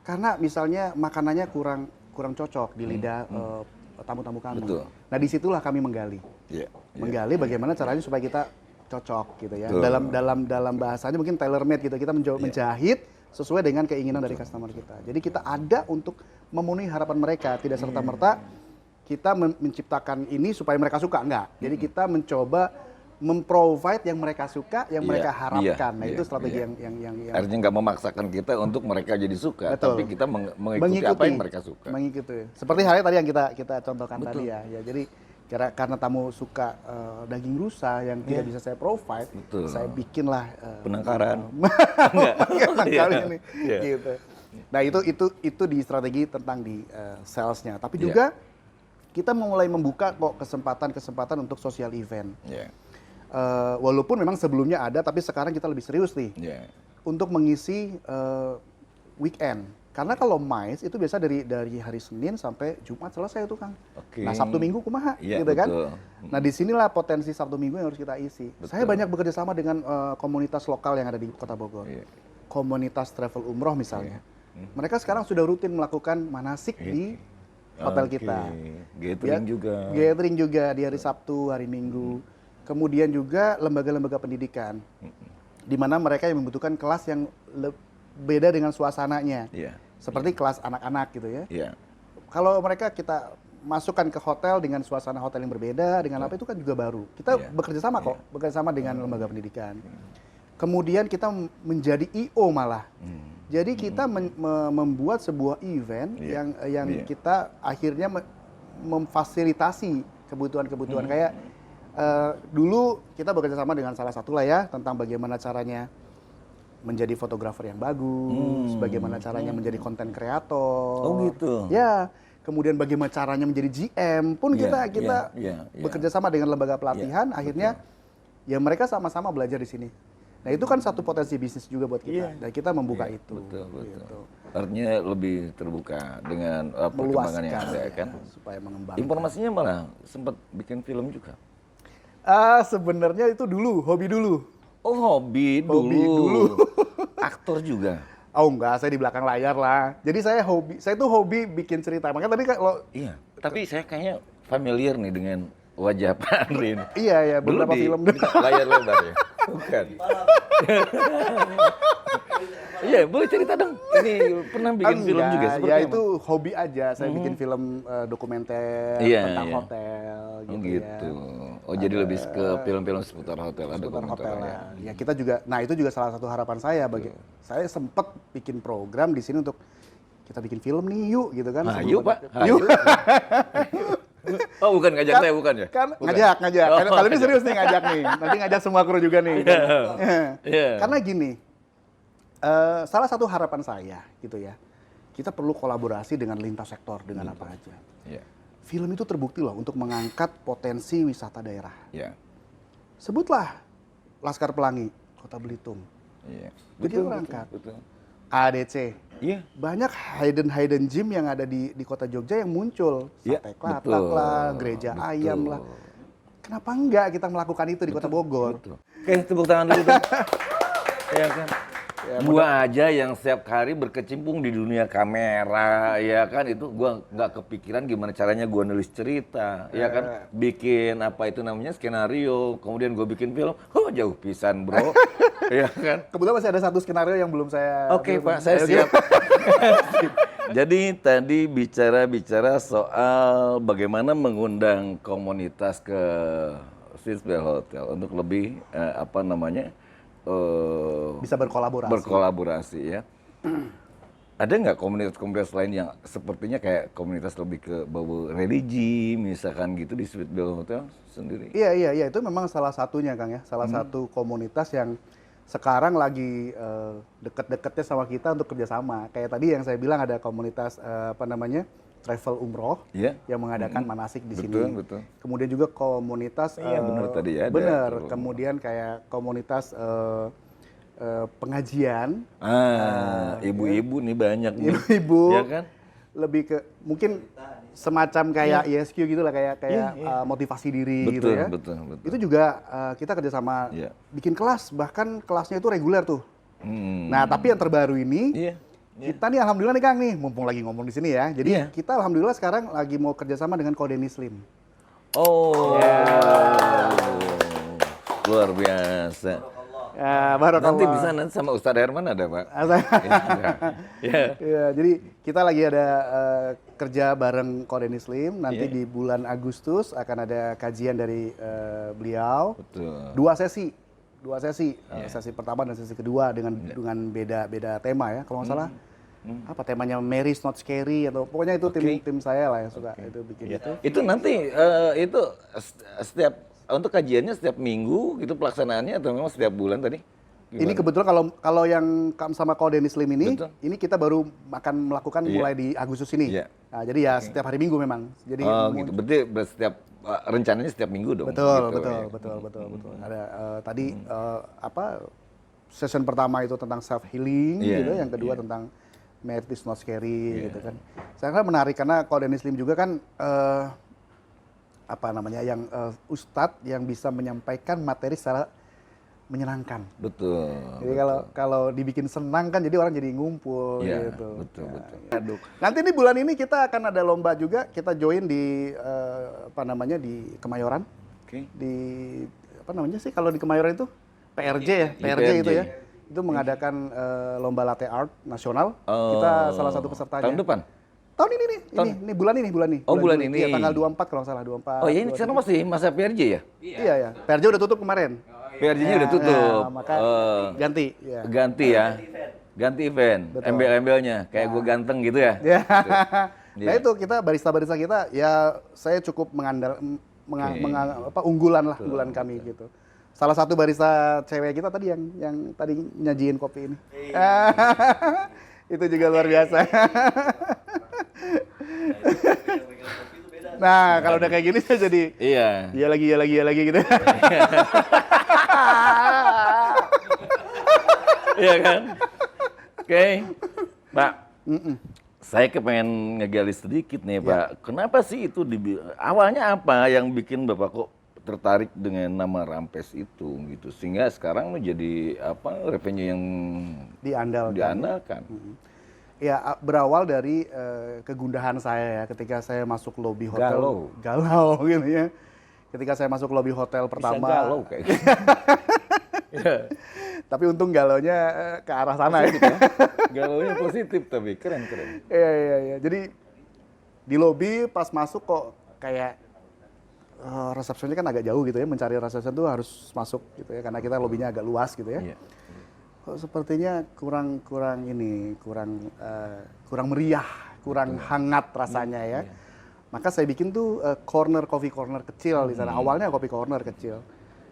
karena misalnya makanannya kurang cocok di lidah tamu-tamu kami. Betul. Nah disitulah kami menggali, menggali bagaimana caranya supaya kita cocok gitu ya. Dalam bahasanya mungkin tailor made gitu, kita mencoba menjahit sesuai dengan keinginan dari customer kita. Jadi kita ada untuk memenuhi harapan mereka, tidak serta-merta kita menciptakan ini supaya mereka suka, enggak. Jadi kita mencoba memprovide yang mereka suka, yang mereka harapkan. Nah itu strategi yang artinya nggak memaksakan kita untuk mereka jadi suka, betul. tapi kita mengikuti apa yang mereka suka. Mengikuti. Seperti halnya tadi yang kita contohkan tadi ya. Jadi karena tamu suka daging rusa yang tidak bisa saya provide, saya bikinlah penangkaran. Kali ini, gitu. Nah itu di strategi tentang di salesnya. Tapi juga kita mulai membuka kok kesempatan untuk social event. Walaupun memang sebelumnya ada, tapi sekarang kita lebih serius nih untuk mengisi weekend. Karena kalau Mais itu biasa dari hari Senin sampai Jumat selesai itu Kang. Nah Sabtu Minggu kumaha gitu kan. Nah disinilah potensi Sabtu Minggu yang harus kita isi. Saya banyak bekerja sama dengan komunitas lokal yang ada di Kota Bogor. Komunitas travel umroh misalnya. Mereka sekarang sudah rutin melakukan manasik di hotel kita. Gathering juga di hari Sabtu, hari Minggu. Kemudian juga lembaga-lembaga pendidikan. Di mana mereka yang membutuhkan kelas yang beda dengan suasananya. Seperti kelas anak-anak gitu ya. Kalau mereka kita masukkan ke hotel dengan suasana hotel yang berbeda, dengan apa itu kan juga baru. Kita bekerja sama kok, bekerja sama dengan lembaga pendidikan. Kemudian kita menjadi I.O. malah. Jadi kita membuat sebuah event yang kita akhirnya memfasilitasi kebutuhan-kebutuhan. Kayak dulu kita bekerja sama dengan salah satu lah ya, tentang bagaimana caranya menjadi fotografer yang bagus, bagaimana caranya menjadi konten kreator. Oh gitu. Ya, kemudian bagaimana caranya menjadi GM pun kita bekerja sama dengan lembaga pelatihan. Akhirnya ya mereka sama-sama belajar di sini. Nah itu kan satu potensi bisnis juga buat kita. Dan kita membuka itu. Betul. Gitu. Artinya lebih terbuka dengan perkembangan yang ada kan. Supaya mengembangkan. Informasinya malah sempat bikin film juga. Sebenarnya itu dulu, hobi dulu. Oh hobi dulu. Aktor juga? Oh enggak, saya di belakang layar lah. Jadi saya tuh hobi bikin cerita. Makanya tadi kalau tapi saya kayaknya familiar nih dengan wajah Pak Andri. Iya, beberapa film di layar lebar ya. Bukan. Iya, boleh cerita dong. Ini pernah bikin film juga seperti ya itu hobi aja. Saya bikin film dokumenter tentang hotel gitu. Oh, jadi lebih ke film-film seputar hotel, seputar hotel lah. Ya kita juga, nah itu juga salah satu harapan saya saya sempat bikin program di sini untuk kita bikin film nih yuk gitu kan. Yuk Pak. Yuk. Oh bukan ngajak saya bukan ya? Kan ngajak. Kali ini serius nih ngajak nih. Nanti ngajak semua kru juga nih. Karena gini, salah satu harapan saya gitu ya, kita perlu kolaborasi dengan lintas sektor, dengan apa aja. Film itu terbukti loh untuk mengangkat potensi wisata daerah. Sebutlah Laskar Pelangi, Kota Belitung. Betul, angkat. ADC. Iya. Banyak hidden gym yang ada di kota Jogja yang muncul. Iya, Sate Klatak betul. lah, gereja ayam lah. Kenapa enggak kita melakukan itu di kota Bogor? Betul. Oke, tepuk tangan dulu dong. Ya kan? Gua aja yang setiap hari berkecimpung di dunia kamera, ya kan, itu gua nggak kepikiran gimana caranya gua nulis cerita, ya kan, bikin apa itu namanya skenario, kemudian gua bikin film, jauh pisan bro, ya kan. Kebetulan masih ada satu skenario yang belum saya... Oke Pak, saya siap. Jadi tadi bicara soal bagaimana mengundang komunitas ke Swiss Bell Hotel untuk lebih apa namanya bisa berkolaborasi ya. Ada nggak komunitas-komunitas lain yang sepertinya kayak komunitas lebih ke bau religi misalkan gitu di Swiss Bell Hotel sendiri? Iya, itu memang salah satunya Kang ya, salah satu komunitas yang sekarang lagi deket-deketnya sama kita untuk kerjasama. Kayak tadi yang saya bilang ada komunitas apa namanya travel umroh yang mengadakan manasik di sini. Betul. Kemudian juga komunitas benar tadi ya. Benar. Kemudian kayak komunitas pengajian. Ibu-ibu nih banyak nih. Ibu-ibu. Ya kan? Lebih ke mungkin semacam kayak ESQ gitu lah, kayak motivasi diri gitu ya. Betul. Itu juga kita kerjasama bikin kelas, bahkan kelasnya itu reguler tuh. Nah, tapi yang terbaru ini, kita nih alhamdulillah nih Kang nih, mumpung lagi ngomong di sini ya. Jadi kita alhamdulillah sekarang lagi mau kerjasama dengan Kodeni Slim. Luar biasa. Barakallah. Nanti bisa sama Ustadz Herman ada Pak. Ya, jadi kita lagi ada kerja bareng Kodeni Slim. Nanti di bulan Agustus akan ada kajian dari beliau. Betul. Dua sesi, sesi pertama dan sesi kedua dengan beda tema ya. Kalau nggak salah, apa temanya Mary's Not Scary atau pokoknya itu tim saya lah yang suka itu bikin itu. Itu nanti itu setiap untuk kajiannya setiap minggu itu pelaksanaannya atau memang setiap bulan tadi? Gimana? Ini kebetulan kalau yang sama Kodeni Slim ini kita baru akan melakukan mulai di Agustus ini. Nah, jadi ya setiap hari Minggu memang. Jadi gitu. Berarti setiap rencananya setiap minggu dong. Betul. Ada tadi session pertama itu tentang self healing gitu, yang kedua tentang Marriage is Not Scary gitu kan. Saya kira menarik karena Kodeni Slim juga kan apa namanya yang ustadz yang bisa menyampaikan materi secara menyenangkan. Betul. Jadi kalau dibikin senang kan jadi orang jadi ngumpul gitu. Betul. Nanti nih bulan ini kita akan ada lomba juga, kita join di apa namanya di Kemayoran. Di apa namanya sih kalau di Kemayoran itu PRJ ya, PRJ itu ya. Itu mengadakan lomba latte art nasional. Kita salah satu pesertanya. Tahun depan? Tahun ini bulan ini. Bulan ini. Iya, tanggal 24 kalau nggak salah, 24. Oh, ini sekarang masih masa PRJ ya? Iya. PRJ udah tutup kemarin. PRJ-nya udah tutup. Maka ganti. Ya. Ganti event. Embel-embelnya kayak gue ganteng gitu ya. Nah itu kita barista-barista kita ya saya cukup unggulan kami gitu. Salah satu barista cewek kita tadi yang tadi nyajiin kopi ini. Itu juga luar biasa. Nah, kalau udah kayak gini saya jadi iya lagi gitu. Iya kan? Oke. Pak. Saya kepengen ngegali sedikit nih, Pak. Kenapa sih itu awalnya apa yang bikin Bapak kok tertarik dengan nama Rampes itu gitu sehingga sekarang menjadi apa revenue yang diandalkan. Ya berawal dari kegundahan saya ya ketika saya masuk lobi hotel galau gitu ya. Ketika saya masuk lobi hotel pertama. Bisa galau kayak gitu. Tapi untung galaunya ke arah sana positif, ya. Galaunya positif tapi keren. Iya. Jadi di lobi pas masuk kok kayak resepsionnya kan agak jauh gitu ya, mencari resepsion tuh harus masuk gitu ya karena kita lobinya agak luas gitu ya. Kok sepertinya kurang meriah, kurang hangat rasanya ya. Maka saya bikin tuh coffee corner kecil di sana. Awalnya coffee corner kecil.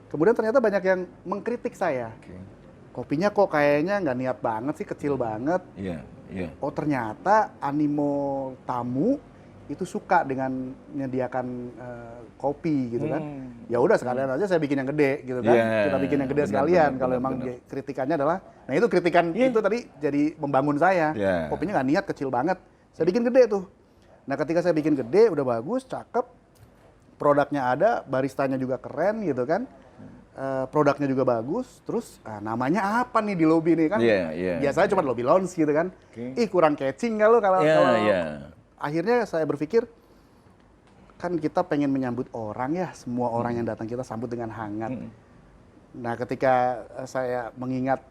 Kemudian ternyata banyak yang mengkritik saya. Kopinya kok kayaknya nggak niat banget sih, kecil banget. Oh ternyata animo tamu itu suka dengan menyediakan kopi gitu kan. Ya udah sekalian aja saya bikin yang gede gitu kan. Yeah, Kita bikin yang gede benar, sekalian. benar, Kalau benar, emang benar. kritikannya adalah, nah itu kritikan itu tadi jadi membangun saya. Yeah. Kopinya nggak niat, kecil banget. Saya bikin gede tuh. Nah ketika saya bikin gede udah bagus, cakep, produknya ada, baristanya juga keren gitu kan. Produknya juga bagus, terus namanya apa nih di lobby nih kan? Biasanya cuma lobby lounge gitu kan. Ih kurang catching kalau akhirnya saya berpikir kan kita pengen menyambut orang ya, semua orang yang datang kita sambut dengan hangat. Nah ketika saya mengingat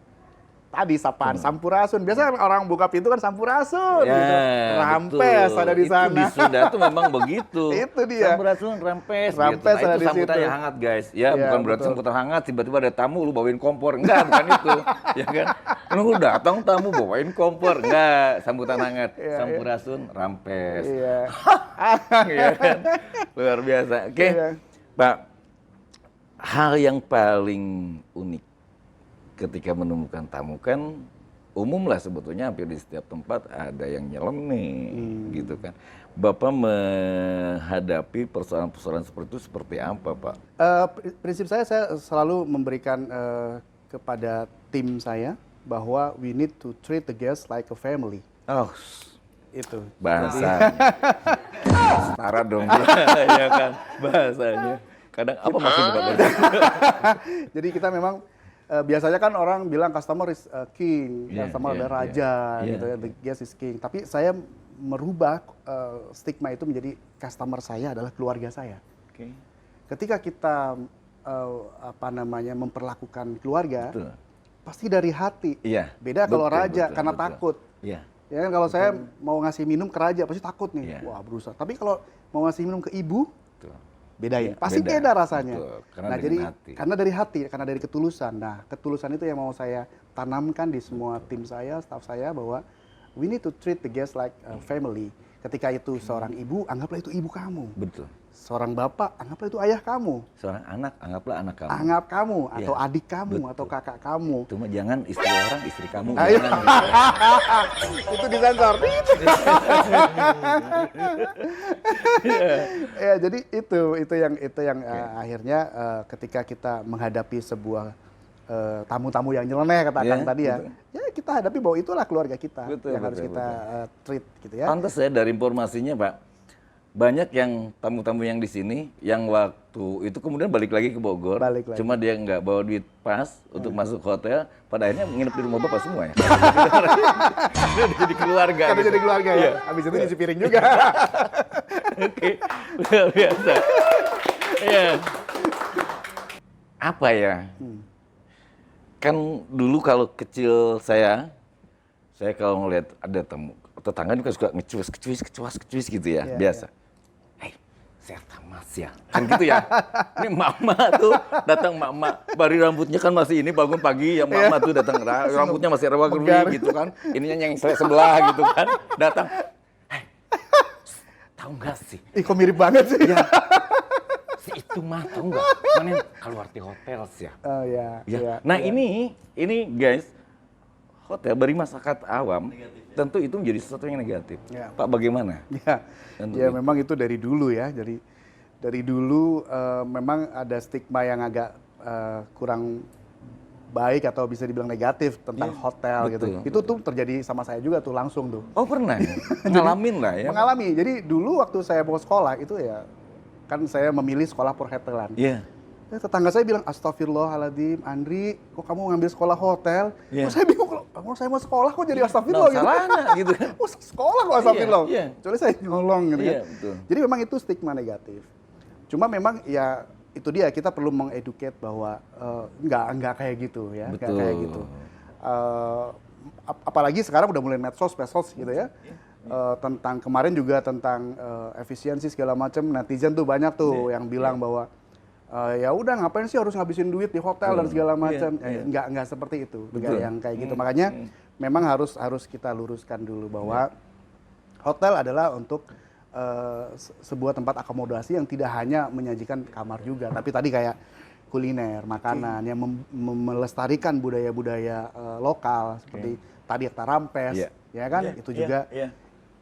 tadi sapaan Sampurasun, biasanya orang buka pintu kan Sampurasun, gitu. Rampes betul. ada di sana. Itu di Sunda tuh memang begitu. Itu dia. Sampurasun, Rampes, Rampes gitu. Nah, ada itu di sambutan situ. yang hangat guys. Ya, Iya, bukan berarti betul. sambutan hangat tiba-tiba ada tamu lu bawain kompor. Enggak, bukan itu. Ya kan? Lu datang tamu bawain kompor. Enggak, sambutan hangat. Sampurasun, Rampes. Iya. Ya kan? Luar biasa. Oke. Iya. Pak, hal yang paling unik ketika menemukan tamu kan umum lah sebetulnya hampir di setiap tempat ada yang nyeleneh gitu kan. Bapak menghadapi persoalan-persoalan seperti itu seperti apa, Pak? Prinsip saya selalu memberikan kepada tim saya bahwa we need to treat the guest like a family. Oh, Itu. bahasanya. Setara dong, ya kan? Bahasanya. Kadang apa maksudnya, Pak? Jadi kita memang biasanya kan orang bilang customer is king, customer adalah raja, gitu ya, the guest is king. Tapi saya merubah stigma itu menjadi customer saya adalah keluarga saya. Ketika kita memperlakukan keluarga, pasti dari hati. Beda kalau raja karena takut. Ya kan kalau saya mau ngasih minum ke raja pasti takut nih, wah berusaha. Tapi kalau mau ngasih minum ke ibu, bedain, pasti beda rasanya. Nah jadi karena dari hati, karena dari ketulusan. Nah ketulusan itu yang mau saya tanamkan di semua tim saya, staff saya bahwa we need to treat the guest like a family. Ketika itu seorang ibu, anggaplah itu ibu kamu. Betul. Seorang bapak, anggaplah itu ayah kamu. Seorang anak, anggaplah anak kamu. Anggap kamu, atau adik kamu, atau kakak kamu. Cuma jangan istri orang, istri kamu. Ayo. Jangan. Itu disensor. Ya, jadi itu yang akhirnya ketika kita menghadapi sebuah tamu-tamu yang nyeleneh kata Kang tadi ya, ya kita hadapi bahwa itulah keluarga kita yang harus kita treat gitu ya. Pantes ya dari informasinya Pak, banyak yang tamu-tamu yang di sini yang waktu itu kemudian balik lagi ke Bogor, cuma dia nggak bawa duit pas untuk masuk hotel, pada akhirnya nginep di rumah Bapak semua ya. Udah jadi keluarga. Karena jadi keluarga ya. Habis itu cuci piring juga. Oke, luar biasa. Ya. Apa ya? Kan dulu kalau kecil saya kalau ngelihat ada tamu tetangga juga suka ngecuis gitu ya, biasa. Hei, serta mas ya, kan gitu ya. Ini mama tuh datang mama, bari rambutnya kan masih ini bangun pagi, yang mama tuh datang rambutnya masih rawa-gerui gitu kan. Ininya yang sebelah gitu kan, datang. Hei, tahu nggak sih? Ih, kok mirip banget sih? Ya. Si itu mah tahu nggak? Mana keluar di hotel sih ya. Oh ya. Nah ini guys, hotel bagi masyarakat awam tentu itu menjadi sesuatu yang negatif. Pak bagaimana? Ya memang itu dari dulu ya. Jadi dari dulu memang ada stigma yang agak kurang baik atau bisa dibilang negatif tentang hotel gitu. Itu tuh terjadi sama saya juga tuh langsung tuh. Oh pernah? Ngalamin lah ya? Mengalami. Jadi dulu waktu saya mau sekolah itu ya kan saya memilih sekolah perhotelan. Tetangga saya bilang, astagfirullahaladzim, Andri, kok kamu ngambil sekolah hotel? Kok saya bingung, kalau saya mau sekolah kok jadi astagfirullah gitu. Salahnya gitu kan. Oh sekolah kok astagfirullah. Kecuali saya nyolong gitu kan. Jadi memang itu stigma negatif. Cuma memang ya itu dia, kita perlu mengeducate bahwa nggak kayak gitu ya. Nggak kayak gitu. Apalagi sekarang udah mulai medsos gitu ya. Tentang kemarin juga tentang efisiensi segala macam, netizen tuh banyak tuh yang bilang bahwa ya udah ngapain sih harus ngabisin duit di hotel dan segala macam. Nggak seperti itu, nggak yang kayak gitu. Makanya memang harus kita luruskan dulu bahwa hotel adalah untuk sebuah tempat akomodasi yang tidak hanya menyajikan kamar juga, tapi tadi kayak kuliner, makanan yang melestarikan budaya-budaya lokal seperti tadi Rampes, ya kan? Itu juga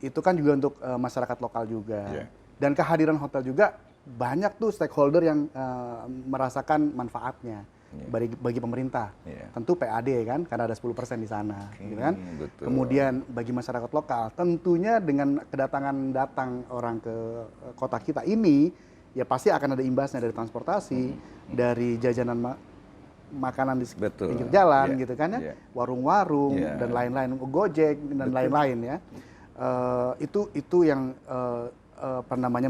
itu kan juga untuk masyarakat lokal juga. Yeah. Dan kehadiran hotel juga banyak tuh stakeholder yang merasakan manfaatnya bagi pemerintah. Yeah. Tentu PAD kan, karena ada 10% di sana, gitu kan. Betul. Kemudian bagi masyarakat lokal, tentunya dengan datang orang ke kota kita ini, ya pasti akan ada imbasnya dari transportasi, dari jajanan makanan di pinggir jalan, gitu kan ya, warung-warung dan lain-lain, Gojek dan lain-lain ya. Itu yang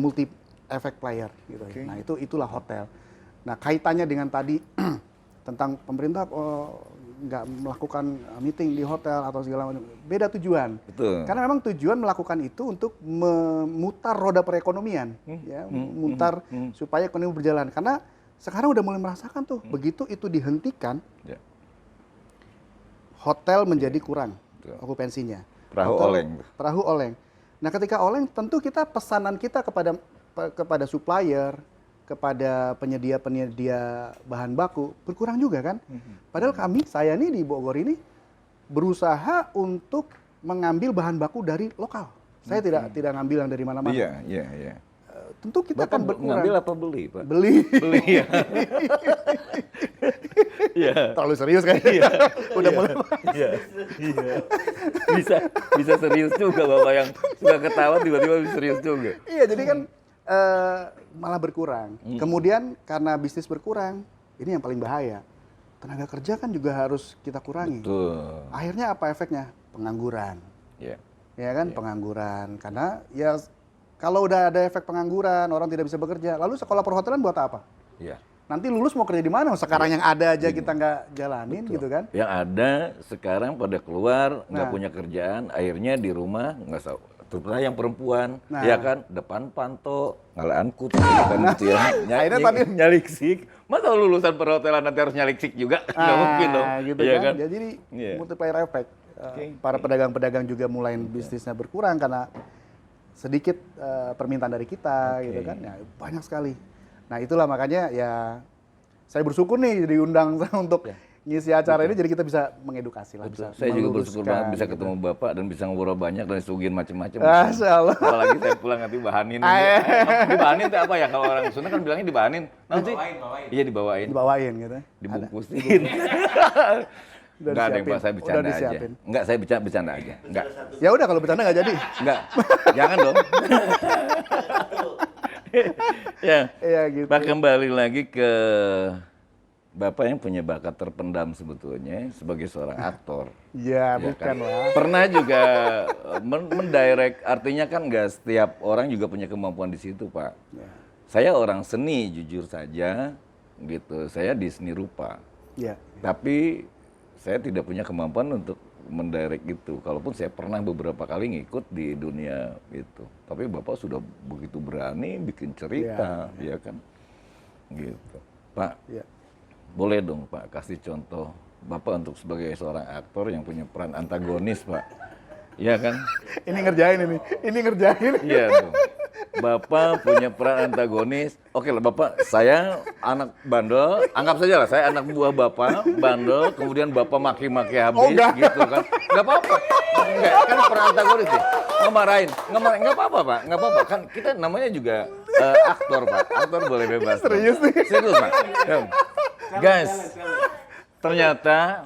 multi effect player gitu. Nah, itulah hotel. Nah, kaitannya dengan tadi tentang pemerintah nggak melakukan meeting di hotel atau segala macam, beda tujuan. Betul. Karena memang tujuan melakukan itu untuk memutar roda perekonomian, ya, memutar supaya ekonomi berjalan. Karena sekarang udah mulai merasakan tuh, begitu itu dihentikan, hotel menjadi kurang okupansinya. Perahu oleng. Nah, ketika oleng, tentu kita pesanan kita kepada supplier, kepada penyedia bahan baku berkurang juga kan. Padahal saya nih di Bogor ini berusaha untuk mengambil bahan baku dari lokal. Saya tidak ngambil yang dari mana-mana. Iya. Tentu kita akan berkurang. Ngambil apa beli, Pak? Beli ya. Iya. Terlalu serius kayaknya. Udah mulai. Iya. Bisa serius juga Bapak yang suka ketawa tiba-tiba serius juga. Iya, jadi kan malah berkurang. Kemudian karena bisnis berkurang, ini yang paling bahaya. Tenaga kerja kan juga harus kita kurangi. Betul. Akhirnya apa efeknya? Pengangguran. Ya kan, pengangguran. Karena ya kalau udah ada efek pengangguran, orang tidak bisa bekerja, lalu sekolah perhotelan buat apa? Iya. Nanti lulus mau kerja di mana? Sekarang yang ada aja kita nggak jalanin. Betul. Gitu kan? Yang ada sekarang pada keluar nggak punya kerjaan, akhirnya di rumah nggak tahu. Terutama yang perempuan, ya kan, depan panto, ngalaan kutu, kan gitu ya. Nyaliksik. Masa lulusan perhotelan nanti harus nyaliksik juga? Nggak mungkin dong. Gitu ya kan? Jadi multiplier effect. Para pedagang-pedagang juga mulai bisnisnya berkurang karena sedikit permintaan dari kita, gitu kan. Ya, banyak sekali. Nah, itulah makanya ya saya bersyukur nih diundang untuk ngisi acara ini, jadi kita bisa mengedukasi lah. Saya juga bersyukur banget bisa ketemu Bapak dan bisa ngobrol banyak dan disuguhin macam-macam. Masya Allah. Apalagi saya pulang nanti bahanin. Dibahanin itu apa ya? Kalau orang Sunda kan bilangnya dibahanin. Nanti iya dibawain. Dibawain gitu. Dibungkusin. Enggak ada yang Pak, saya bercanda aja. Enggak, saya bercanda aja. Enggak. Ya udah kalau bercanda nggak jadi. Enggak. Jangan dong. Ya gitu. Pak, kembali lagi ke Bapak yang punya bakat terpendam sebetulnya sebagai seorang aktor. Ya bukan kan? lah. Pernah juga mendirect, artinya kan nggak setiap orang juga punya kemampuan di situ, Pak. Ya. Saya orang seni, jujur saja, gitu. Saya di seni rupa. Ya. Tapi saya tidak punya kemampuan untuk mendirect itu. Kalaupun saya pernah beberapa kali ngikut di dunia itu. Tapi Bapak sudah begitu berani bikin cerita, ya kan? Gitu. Pak, boleh dong Pak kasih contoh Bapak untuk sebagai seorang aktor yang punya peran antagonis, Pak. Iya kan? Ini ngerjain. Iya dong. Bapak punya peran antagonis. Oke lah Bapak, saya anak bandel, anggap saja lah saya anak buah Bapak, bandel, kemudian Bapak maki-maki habis gitu kan. Enggak apa-apa. Enggak, kan peran antagonis sih. Ngemarahin, enggak apa-apa Pak, enggak apa-apa. Kan kita namanya juga aktor Pak, aktor boleh bebas. Serius nih? Serius Pak. Guys, ternyata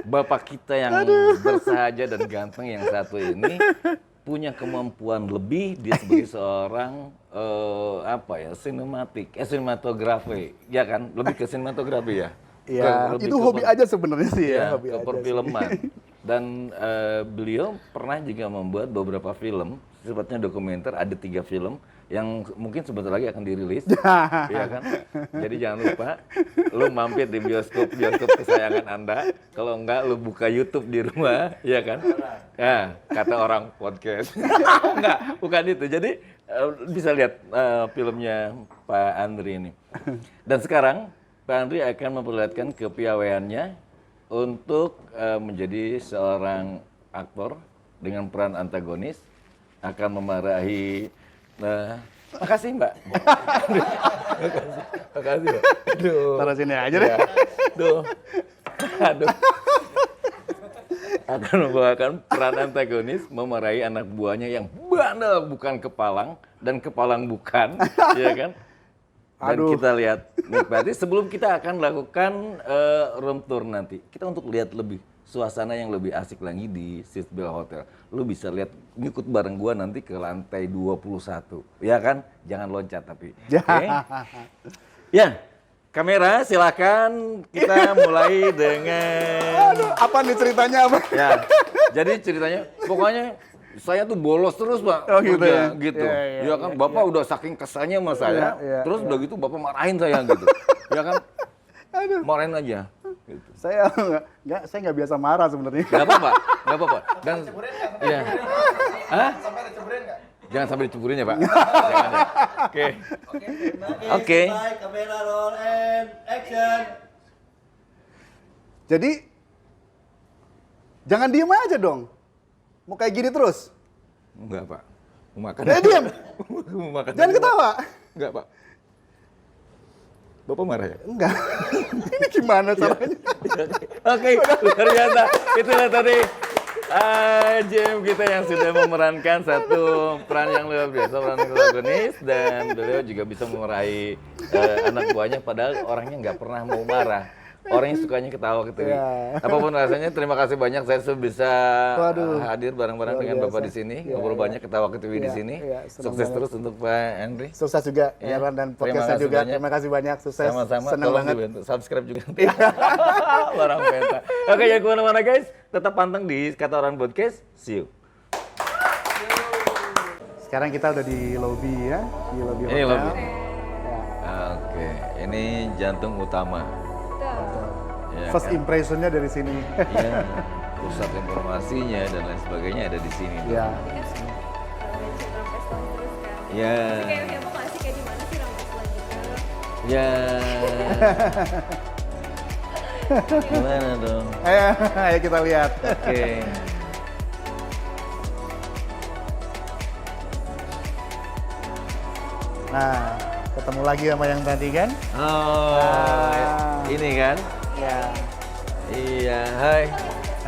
Bapak kita yang bersahaja dan ganteng yang satu ini punya kemampuan lebih dia sebagai seorang sinematografi, ya kan? Lebih ke sinematografi ya. Iya, itu hobi aja sebenarnya sih ya. Hobi ke perfilman. Dan beliau pernah juga membuat beberapa film, sifatnya dokumenter, ada 3 film yang mungkin sebentar lagi akan dirilis, ya kan? Jadi jangan lupa, lu mampir di bioskop kesayangan Anda. Kalau enggak, lu buka YouTube di rumah, ya kan? Ya, kata orang podcast. Enggak, bukan itu. Jadi bisa lihat filmnya Pak Andri ini. Dan sekarang Pak Andri akan memperlihatkan kepiawaiannya untuk menjadi seorang aktor dengan peran antagonis, akan memarahi. Makasih Mbak. Makasih Mbak. Aduh. Taruh sini aja deh. Aduh. akan membawakan peran antagonis memarahi anak buahnya yang bandel bukan kepalang dan kepalang bukan, ya kan? Dan kita lihat, nikmati sebelum kita akan lakukan room tour nanti. Kita untuk lihat lebih suasana yang lebih asik lagi di Seatbelt Hotel. Lu bisa lihat, ngikut bareng gua nanti ke lantai 21. Ya kan? Jangan loncat tapi. Okay? Ya, kamera silakan kita mulai dengan... Aduh, apa nih ceritanya apa? Ya, jadi ceritanya pokoknya saya tuh bolos terus Pak. Oh, gitu kerja, ya? gitu. Ya, Kan Bapak udah saking kesannya sama saya, terus udah gitu Bapak marahin saya gitu. Ya kan? Aduh. Marahin aja. Gitu. Saya nggak biasa marah sebenarnya. Gak apa-apa. Dan ya. Hah? Jangan sampai diceburin ya Pak. Jangan ya. Oke. Kamera roll and action. Jadi jangan diem aja dong. Mau kayak gini terus. Enggak Pak. Mau makan. Diam. Mau makan. Jangan ketawa. Enggak Pak. Bapak marah ya? Enggak. Ini gimana caranya? Oke, luar biasa. Itulah tadi JM kita yang sudah memerankan satu peran yang luar biasa, peran antagonis, dan beliau juga bisa memarahi anak buahnya padahal orangnya nggak pernah mau marah. Orangnya sukanya ketawa gitu. Apapun rasanya, terima kasih banyak saya sudah bisa hadir bareng-bareng dengan Bapak di sini, ngobrol banyak, ketawa ketiwi di sini. Sukses terus untuk Pak Henry. Sukses juga Heran dan podcastnya juga. Terima kasih banyak, sukses. Sama-sama, senang tolong banget. dibantu subscribe juga. Barang penta. Oke, jangan kemana-mana guys, tetap pantang di Kata Orang Podcast. See you. Sekarang kita udah di lobby ya, di lobby Ini hotel. lobby. Oke, ini jantung utama. Ya, First kan? impressionnya dari sini. Ya, pusat informasinya dan lain sebagainya ada di sini. Ya. Ya. Kayak heboh nggak sih, kayak di mana sih Rampes selanjutnya? Ya. Gimana dong? Ayo kita lihat. Oke. Nah, ketemu lagi sama yang tadi kan? Oh, ini kan? Ya. Iya, hai.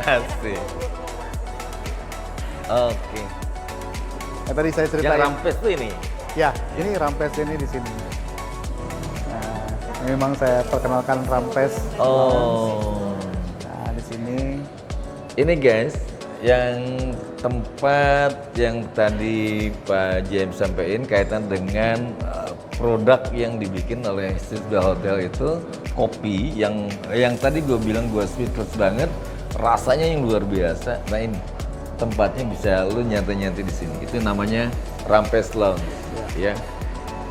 Asik. Oke. Tadi saya Yang ceritain. Rampes tuh ini. Ya, ini Rampes ini di sini. Nah, memang saya perkenalkan Rampes. Oh. Nah, di sini. Ini guys, yang tempat yang tadi Pak James sampaikan kaitan dengan produk yang dibikin oleh Seatbelt Hotel itu kopi yang tadi gue bilang gue sweetless banget, rasanya yang luar biasa. Nah ini tempatnya bisa lu nyantai-nyantai di sini. Itu namanya Rampes Lounge, ya.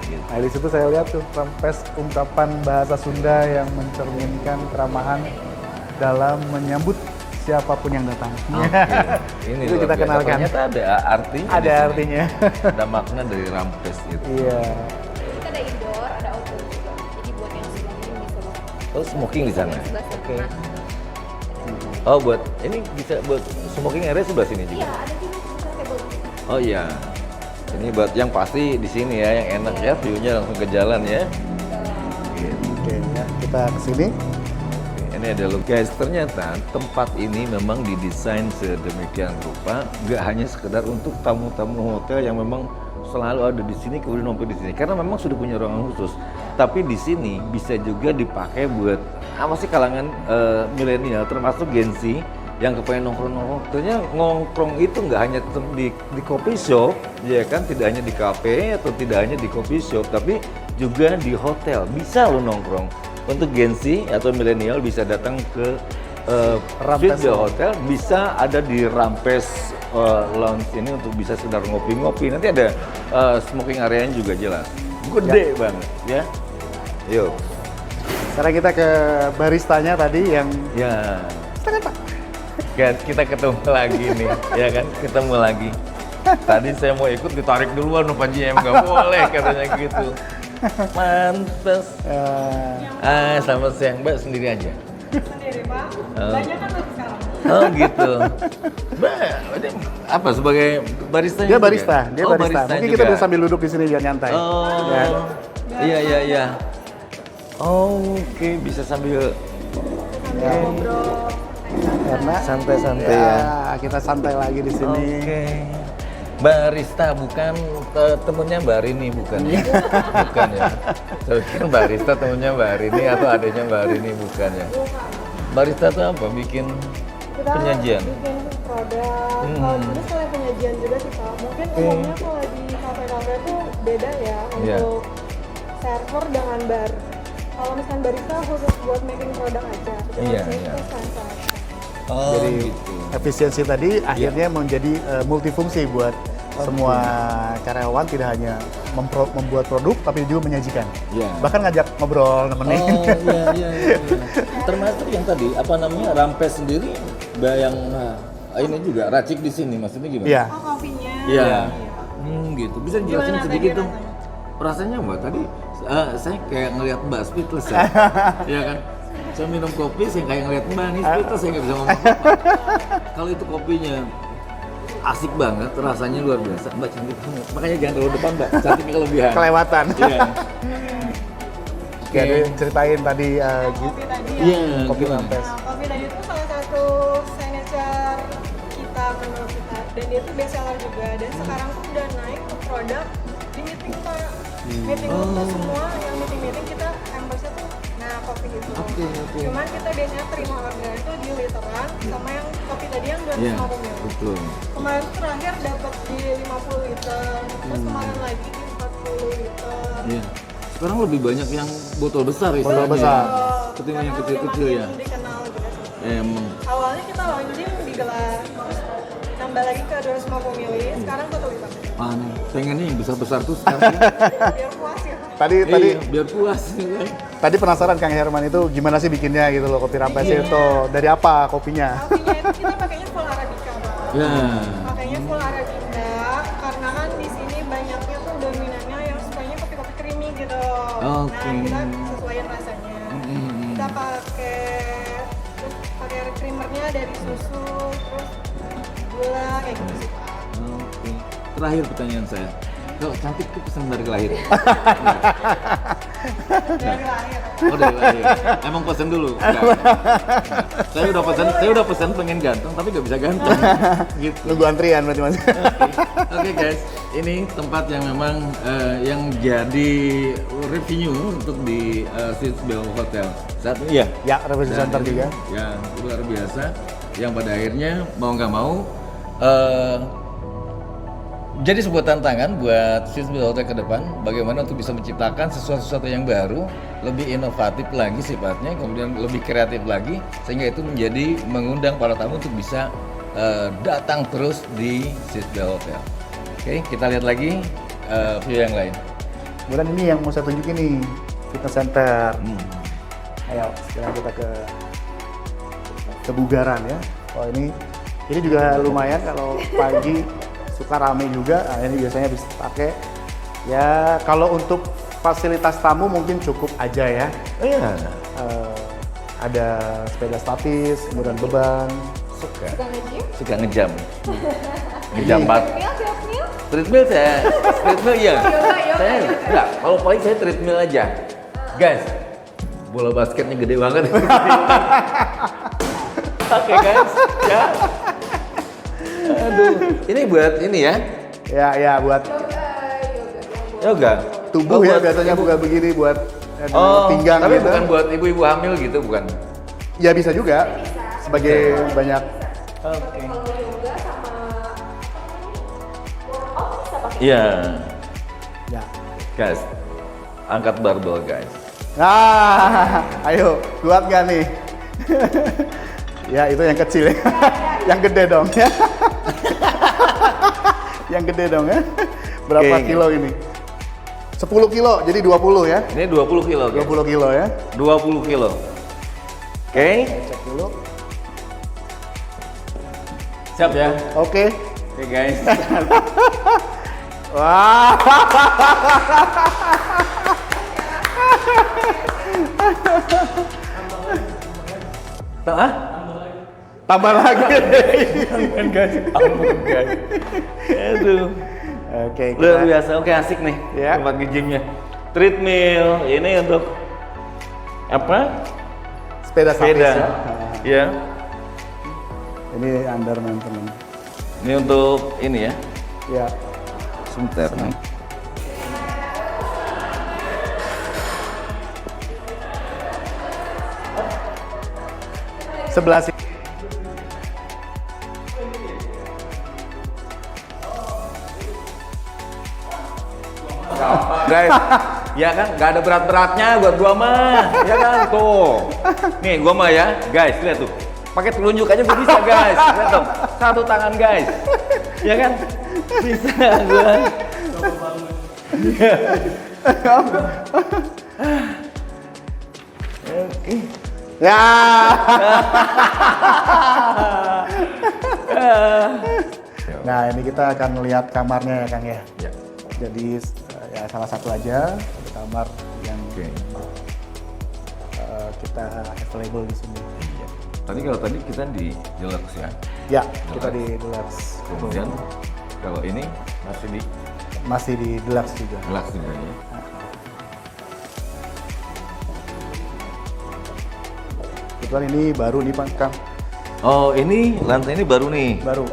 Gitu. Nah, di situ saya lihat tuh Rampes, ungkapan bahasa Sunda yang mencerminkan keramahan dalam menyambut siapapun yang datang. Ini Itu luar kita biasa. kenalkan. Ternyata ada artinya. Ada di sini. artinya. Ada makna dari Rampes itu. Iya. Kita ada indoor, ada outdoor juga. Jadi buat yang sebelah ini bisa banget. Oh, smoking di sana. Sebelah sana. Oke. Oh, buat ini bisa buat smoking area sebelah sini juga. Iya, ada juga sebelah table. Oh iya. Ini buat yang pasti di sini ya, yang enak ya, view-nya langsung ke jalan ya. Oke, ya, kita ke sini. Ini ada look. Guys, ternyata tempat ini memang didesain sedemikian rupa, nggak hanya sekedar untuk tamu-tamu hotel yang memang selalu ada di sini, kemudian nongkrong di sini. Karena memang sudah punya ruangan khusus. Tapi di sini bisa juga dipakai buat apa sih kalangan milenial, termasuk Gen Z yang kepengen nongkrong-nongkrong. Ternyata nongkrong itu nggak hanya di coffee shop, ya kan? Tidak hanya di cafe atau tidak hanya di coffee shop, tapi juga di hotel. Bisa lo nongkrong. Untuk Gen Z atau milenial bisa datang ke Rampes Seatbelt Hotel, bisa ada di Rampes Lounge ini untuk bisa sekedar ngopi-ngopi. Nanti ada smoking area juga jelas. Gede banget ya. Yuk. Sekarang kita ke baristanya tadi yang Ya. Guys, kita ketemu lagi nih, ya kan? Ketemu lagi. Tadi saya mau ikut ditarik duluan sama Pak JM, nggak boleh katanya gitu. Mantes. Selamat siang, Mbak sendiri aja. Sendiri, Pak. Banyak kan lagi sekarang. Oh gitu. Mbak, apa sebagai barista? dia barista, dia Oh, barista. Mungkin kita juga. bisa sambil duduk di sini biar nyantai. Oh, Ya. iya. Oh, oke, bisa sambil Ngobrol. Karena Santai-santai ya, ya. kita santai lagi di sini. Oke. Barista bukan temennya Mbak Rini bukan ya? Bukan ya. Saya kira barista temennya Mbak Rini atau adanya Mbak Rini bukan ya? Barista itu apa? Bikin Kita penyajian. bikin produk. Kalau ini sekalian penyajian juga sih Pak. Mungkin umumnya kalau di kafe-kafe itu beda ya Iya. untuk server dengan bar. Kalau misalkan barista khusus buat making produk aja. Jadi Iya, di sini iya. kita santai. Oh, Jadi gitu. efisiensi tadi akhirnya menjadi multifungsi buat semua karyawan, tidak hanya membuat produk tapi juga menyajikan. Iya. Bahkan ngajak ngobrol, nemenin. Oh iya. Termasuk yang tadi apa namanya rampes sendiri, Mbak yang ini juga racik di sini, maksudnya gimana? Iya. Oh kopinya. Iya. Gitu. Bisa dijelasin Gimana sedikit tadi dong? Rasanya Mbak tadi saya kayak ngelihat Mbak speechless ya. Iya kan? Saya minum kopi, saya kayak ngelihat Mbak nih speechless, saya nggak bisa ngomong apa. Kalau itu kopinya asik banget, rasanya luar biasa. Mbak cantik banget. Makanya jangan terlalu depan Mbak, cantiknya kelebihan. Kelewatan. Iya. Jadi ceritain tadi Kopi tadi ya. Iya. kopi gimana? rampes. Nah, kopi tadi itu salah satu signature kita menurut kita, dan dia itu best seller juga, dan sekarang tuh udah naik ke produk di meeting Pak. Meeting itu semua yang meeting kita hampers-nya tuh kopi itu. Oke. Cuman kita biasanya terima order itu di literan sama yang kopi tadi yang 250 Iya, ml. betul. Kemarin tuh terakhir dapat di 50 liter, terus kemarin lagi di 40 liter. Iya. Sekarang lebih banyak yang botol besar ya. Botol besar. Ketimbang yang Karena kecil-kecil udah ya. makin dikenal gitu. Emang. Awalnya kita launching di gelas, terus nambah lagi ke 250 ml, sekarang 1 liter. Aneh. Pengennya yang besar-besar tuh sekarang. Biar puas ya. Tadi Iya, biar puas. Ya. tadi penasaran Kang Herman itu gimana sih bikinnya gitu loh, kopi rampes itu dari apa kopinya? Kopinya itu kita pakainya full Arabica, Pak. Ya. Pakainya full Arabica, karena kan di sini banyaknya tuh dominannya yang sukanya kopi-kopi creamy gitu. Oke. Nah, kita sesuaiin rasanya. Kita pakai creamernya dari susu, terus gula kayak gitu sih, Pak. Oke. Terakhir pertanyaan saya. Kalau cantik itu pesan dari lahir. Dari lahir. Oh dari lahir. Emang pesan dulu. Enggak. Saya udah pesan pengen ganteng tapi nggak bisa ganteng. Gitu. Nunggu antrian berarti Mas. Oke guys, ini tempat yang memang yang jadi revenue untuk di Swiss Bell Hotel saat ini ya. Ya, Revenue Dan Center ini juga. yang luar biasa, yang pada akhirnya mau nggak mau jadi sebuah tantangan buat Swiss Bell Hotel ke depan, bagaimana untuk bisa menciptakan sesuatu yang baru, lebih inovatif lagi sifatnya, kemudian lebih kreatif lagi, sehingga itu menjadi mengundang para tamu untuk bisa datang terus di Swiss Bell Hotel. Oke, kita lihat lagi view yang lain. Kemudian ini yang mau saya tunjukin nih, fitness center. Ayo, sekarang kita ke kebugaran ya. Oh ini juga lumayan kalau pagi suka rame juga. Nah, ini biasanya bisa pakai. Ya kalau untuk fasilitas tamu mungkin cukup aja ya. Iya. Ada sepeda statis, kemudian beban. Suka ngejam. Ngejam 4. Treadmill? Treadmill iya. Saya enggak, kalau paling saya treadmill aja. Guys, bola basketnya gede banget. Oke guys, ya. Aduh, ini buat ini ya. Ya buat Yoga. tubuh ya biasanya bukan begini buat pinggang tapi gitu. bukan buat ibu-ibu hamil gitu, bukan? Ya bisa juga sebagai banyak. Oke. Kalau yoga sama workout bisa pakai. Iya, Ya. guys. Angkat barbel, guys. Nah, ayo kuat gak nih? Ya itu yang kecil ya. Yang gede dong ya. Yang gede dong ya. Berapa Oke. kilo ini? 10 kilo, jadi 20 ya. Ini 20 kilo, guys. 20 kilo ya. 20 kilo. Oke, Cek dulu. siap ya? Oke. Oke, guys. Wah. Ah? Tambah lagi. Ampun, guys. Ampun, guys. Aduh. Oke, Luar kita biasa. Oke, asik nih Ya. tempat nge-gymnya. Treadmill, ini untuk apa? sepeda statis Sepeda. ya. Ya. Ini under maintenance. Ini untuk ini ya, Ya. sebentar nih. Sebelah sini. Guys, ya kan, nggak ada berat-beratnya buat gua mah, ya kan, tuh. Nih gua mah ya, guys, lihat tuh. Pakai telunjuk aja gua bisa, guys. Lihat dong, satu tangan, guys. Ya kan, bisa gua. Oke. Ya. Nah, ini kita akan lihat kamarnya ya, Kang ya. Ya. Jadi ya salah satu aja ada kamar yang Oke. kita available di sini. Iya. Kalau tadi kita di deluxe ya. Ya, kita di deluxe. Kemudian kalau ini Masih di deluxe juga. deluxe juga ya. Kebetulan ini baru nih Pak Kang. Oh, ini lantai ini baru nih. Baru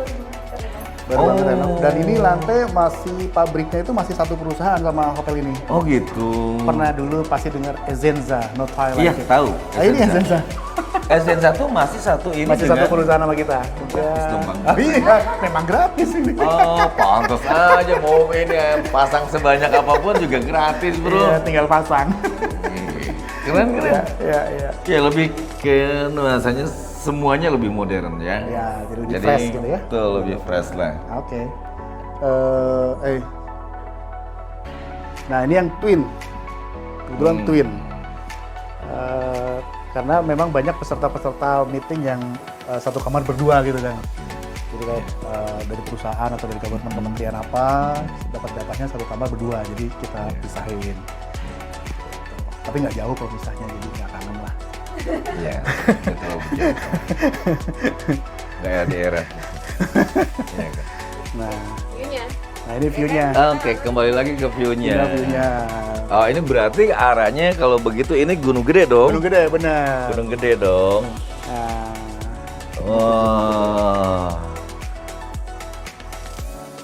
Oh. banget renov. Dan ini lantai masih pabriknya itu masih satu perusahaan sama hotel ini. Oh gitu. Pernah dulu pasti dengar Essenza, not Thailand. Iya, tahu. Nah, ini Essenza. Essenza tuh masih satu ini Masih juga. satu perusahaan sama kita. Gratis dong, Bang. Ah, iya, memang gratis ini. Oh, pantas aja mau ini pasang sebanyak apapun juga gratis, Bro. Iya, tinggal pasang. Keren. Iya. Ya lebih ke nuansanya semuanya lebih modern ya. Ya, jadi lebih fresh gitu ya. Betul, lebih fresh lah. Oke. Nah, ini yang twin. Kebetulan twin. Karena memang banyak peserta-peserta meeting yang satu kamar berdua gitu kan. Jadi kayak dari perusahaan atau dari kementerian apa dapat jatahnya satu kamar berdua. Jadi kita pisahin. Tapi nggak jauh kalau pisahnya, jadi nggak kangen lah. Iya, betul. Gaya daerah. Iya kan. View-nya. Nah ini view-nya. Oke, kembali lagi ke view-nya. Inilah view-nya. Oh, ini berarti arahnya kalau begitu ini Gunung Gede dong? Gunung Gede, benar. Gunung Gede dong. Nah, Wah.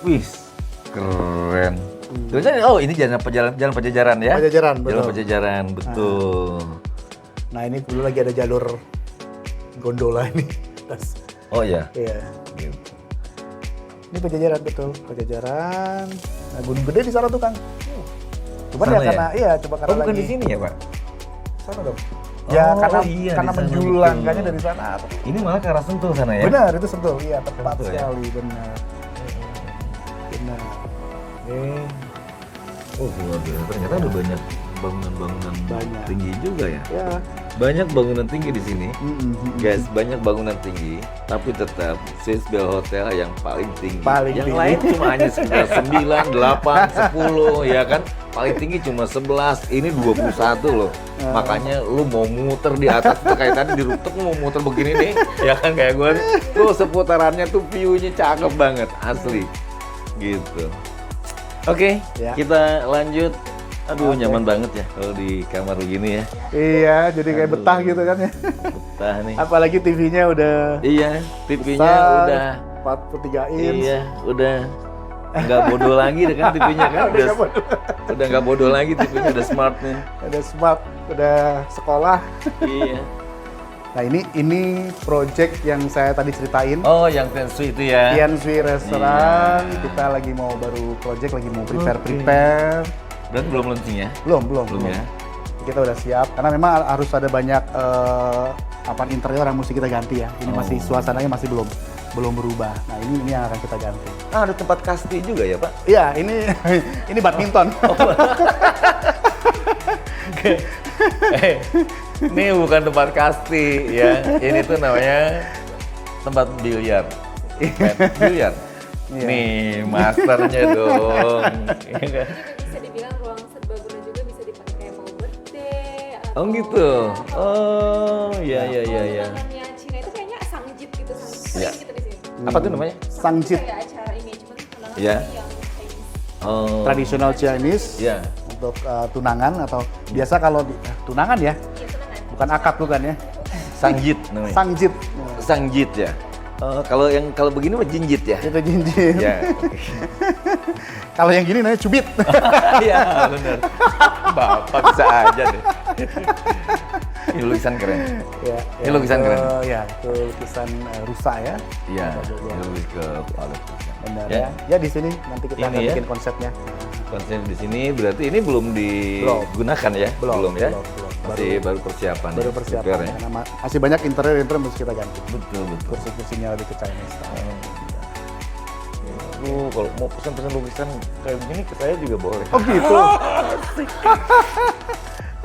Wih, keren. Terusnya, oh ini jalan Pajajaran ya? Pajajaran, betul. Jalan Pajajaran, betul. Nah ini dulu lagi ada jalur gondola ini. Oh ya. Iya. Gitu. Ini Pajajaran betul, Pajajaran. Nah Gunung Gede di sana tuh Kang. Cuman Sana ya karena ya? iya, coba karena Oh bukan lagi di sini ya Pak? sana dong. Ya Oh, karena iya, karena di sana menjulang gitu. kayaknya dari sana. Ini malah ke arah Sentul sana ya? Benar itu Sentul, iya tepat Sentul ya? sekali, benar. Benar. Oh luar biasa, ternyata ada banyak bangunan-bangunan Banyak. tinggi juga ya? Ya. Banyak bangunan tinggi di sini. Mm-mm. Guys, banyak bangunan tinggi, tapi tetap Swiss Bell Hotel yang paling tinggi. Paling yang tinggi. lain cuma hanya sekitar 9, 8, 10, ya kan? Paling tinggi cuma 11, ini 21 loh. Makanya lu mau muter di atas tuh kayak tadi di rooftop mau muter begini nih, ya kan kayak gue. Tuh seputarannya tuh view-nya cakep banget, asli. Gitu. Oke, Ya. kita lanjut. Aduh, nyaman banget ya kalau di kamar begini ya. Iya, jadi kayak betah gitu kan ya. Betah nih. Apalagi TV-nya udah Iya, TV-nya besar, udah 43 inch. iya, udah nggak bodoh lagi deh kan TV-nya kan udah nggak bodoh lagi TV-nya udah smart nih. Udah smart, udah sekolah. Iya. Nah ini project yang saya tadi ceritain. Oh, yang Tensui itu ya. Tian Sui Restoran, Iya. kita lagi mau baru project, lagi mau prepare. Berarti belum launching ya? Belum ya. Kita udah siap karena memang harus ada banyak interior yang mesti kita ganti ya. Ini masih suasananya masih belum berubah. Nah ini yang akan kita ganti. Ah, ada tempat kasti juga ya Pak? Iya ini ini badminton. Ini bukan tempat kasti ya. Ini tuh namanya tempat biliar. Biliar. Iya. Nih, masternya dong. Iya kan? Bisa dibilang ruang serbaguna juga bisa dipakai kayak mau birthday. Oh gitu. Oh, iya. Undangannya Cina itu kayaknya sangjit gitu, Iya. gitu di sini. Apa tuh namanya? Sangjit, Kayak acara ini, cuman undangan Iya. yang Chinese. Oh. tradisional Chinese Iya. untuk tunangan atau biasa kalau tunangan ya, Iya, tunangan. bukan akad bukan ya. Sangjit namanya. Sangjit. Sangjit ya. Kalau begini mah jinjit ya. Itu jinjit. Ya. Kalau yang gini namanya cubit. Iya, benar. Bapak bisa aja deh. Ini lukisan keren. Ya, Ini lukisan keren. Ya, itu lukisan rusa ya. Iya, ini lebih ke alat. Benar Ya. ya. Ya di sini nanti kita Ini akan ya. bikin konsepnya. Konsep di sini berarti ini belum digunakan ya? Belum, ya? belum. Baru persiapan. Baru ya, persiapan. prepare ya? Karena masih banyak interior mesti kita ganti. Betul. Kursi-kursinya lebih ke Chinese style. Kalau mau pesan-pesan lukisan kayak begini ke saya juga boleh. Oh gitu.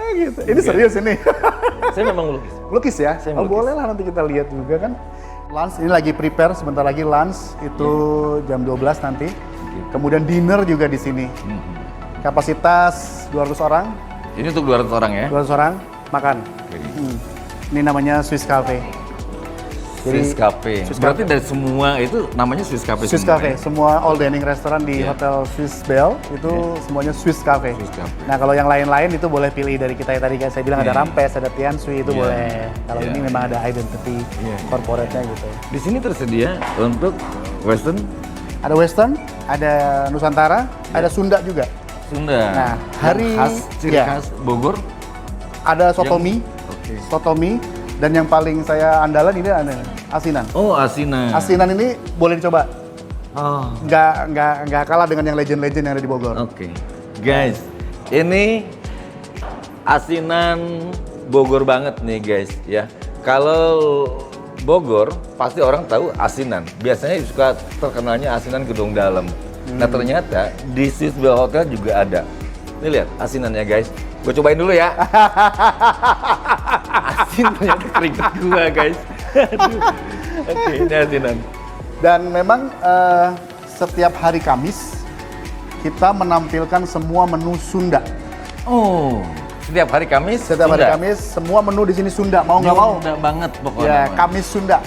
Gitu. Ini serius ini. Saya memang melukis. Lukis ya? Saya Oh melukis. boleh lah nanti kita lihat juga kan. Lunch ini lagi prepare, sebentar lagi lunch itu jam 12 nanti. Kemudian dinner juga di sini. Kapasitas 200 orang, Ini untuk 200 orang ya? 200 orang makan. Oke. Ini namanya Swiss Cafe. Swiss Cafe. Swiss Berarti Cafe. dari semua itu namanya Swiss Cafe Swiss semua, Cafe, ya? semua all dining restoran di Iya. Hotel Swiss Bell itu semuanya Swiss Cafe. Swiss Cafe. Nah kalau yang lain-lain itu boleh pilih dari kita yang tadi saya bilang ada Iya. Rampes, ada Tianshui itu Iya. boleh. Kalau Iya. ini memang ada identity Iya. corporate-nya gitu. Di sini tersedia untuk Western, Ada Western, ada Nusantara, ada Sunda juga. Sunda. Nah, Yang hari- khas, ciri ya. khas Bogor. Ada sotomi, Oke. sotomi, dan yang paling saya andalan ini ada asinan. Oh, asinan. Asinan ini boleh dicoba, Oh. nggak kalah dengan yang legend-legend yang ada di Bogor. Oke, guys, ini asinan Bogor banget nih guys ya. Kalau Bogor pasti orang tahu asinan. Biasanya suka terkenalnya asinan Gedung Dalam. Nah ternyata di Swiss Bell Hotel juga ada. Nih lihat asinannya guys. Gue cobain dulu ya. Asin ternyata keringat gua guys. Aduh. Oke, ini asinan. Dan memang setiap hari Kamis kita menampilkan semua menu Sunda. Oh, setiap hari Kamis. Setiap hari Sunda? Kamis semua menu di sini Sunda, mau nggak mau. Nyunda banget pokoknya. Ya, Mas. Kamis Sunda.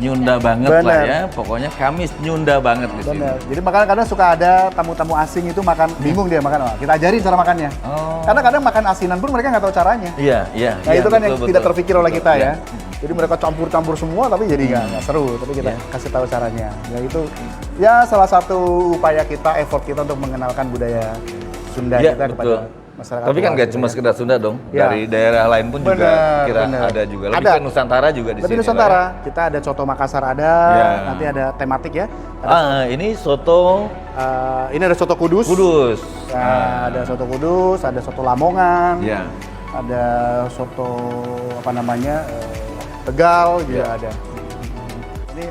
Nyunda banget lah Bener. ya. Pokoknya Kamis nyunda banget di sini. Benar. Jadi makanya kadang suka ada tamu-tamu asing itu makan bingung dia makan apa. Kita ajarin cara makannya. Oh. Karena kadang makan asinan pun mereka nggak tahu caranya. Iya, iya. Nah iya, itu kan betul, yang betul. tidak terpikir oleh kita Iya. ya. Jadi mereka campur-campur semua tapi jadi nggak seru. Tapi kita Iya. kasih tahu caranya. Ya itu ya salah satu upaya kita, effort kita untuk mengenalkan budaya Sunda Iya, kita betul. kepada masyarakat. Tapi kan luas nggak gitu cuma ya. sekedar Sunda dong. Iya. Dari daerah lain pun juga Bener, kira bener. ada juga. Lebih Ada. ke Nusantara juga di Lebih sini. Nusantara, lah kita ada coto Makassar ada, Iya. nanti ada tematik ya. ya. Ini soto Ini ada soto Kudus. Kudus. Nah, ada soto Kudus, ada soto Lamongan, Iya. ada soto apa namanya Tegal juga Iya. ada. Ini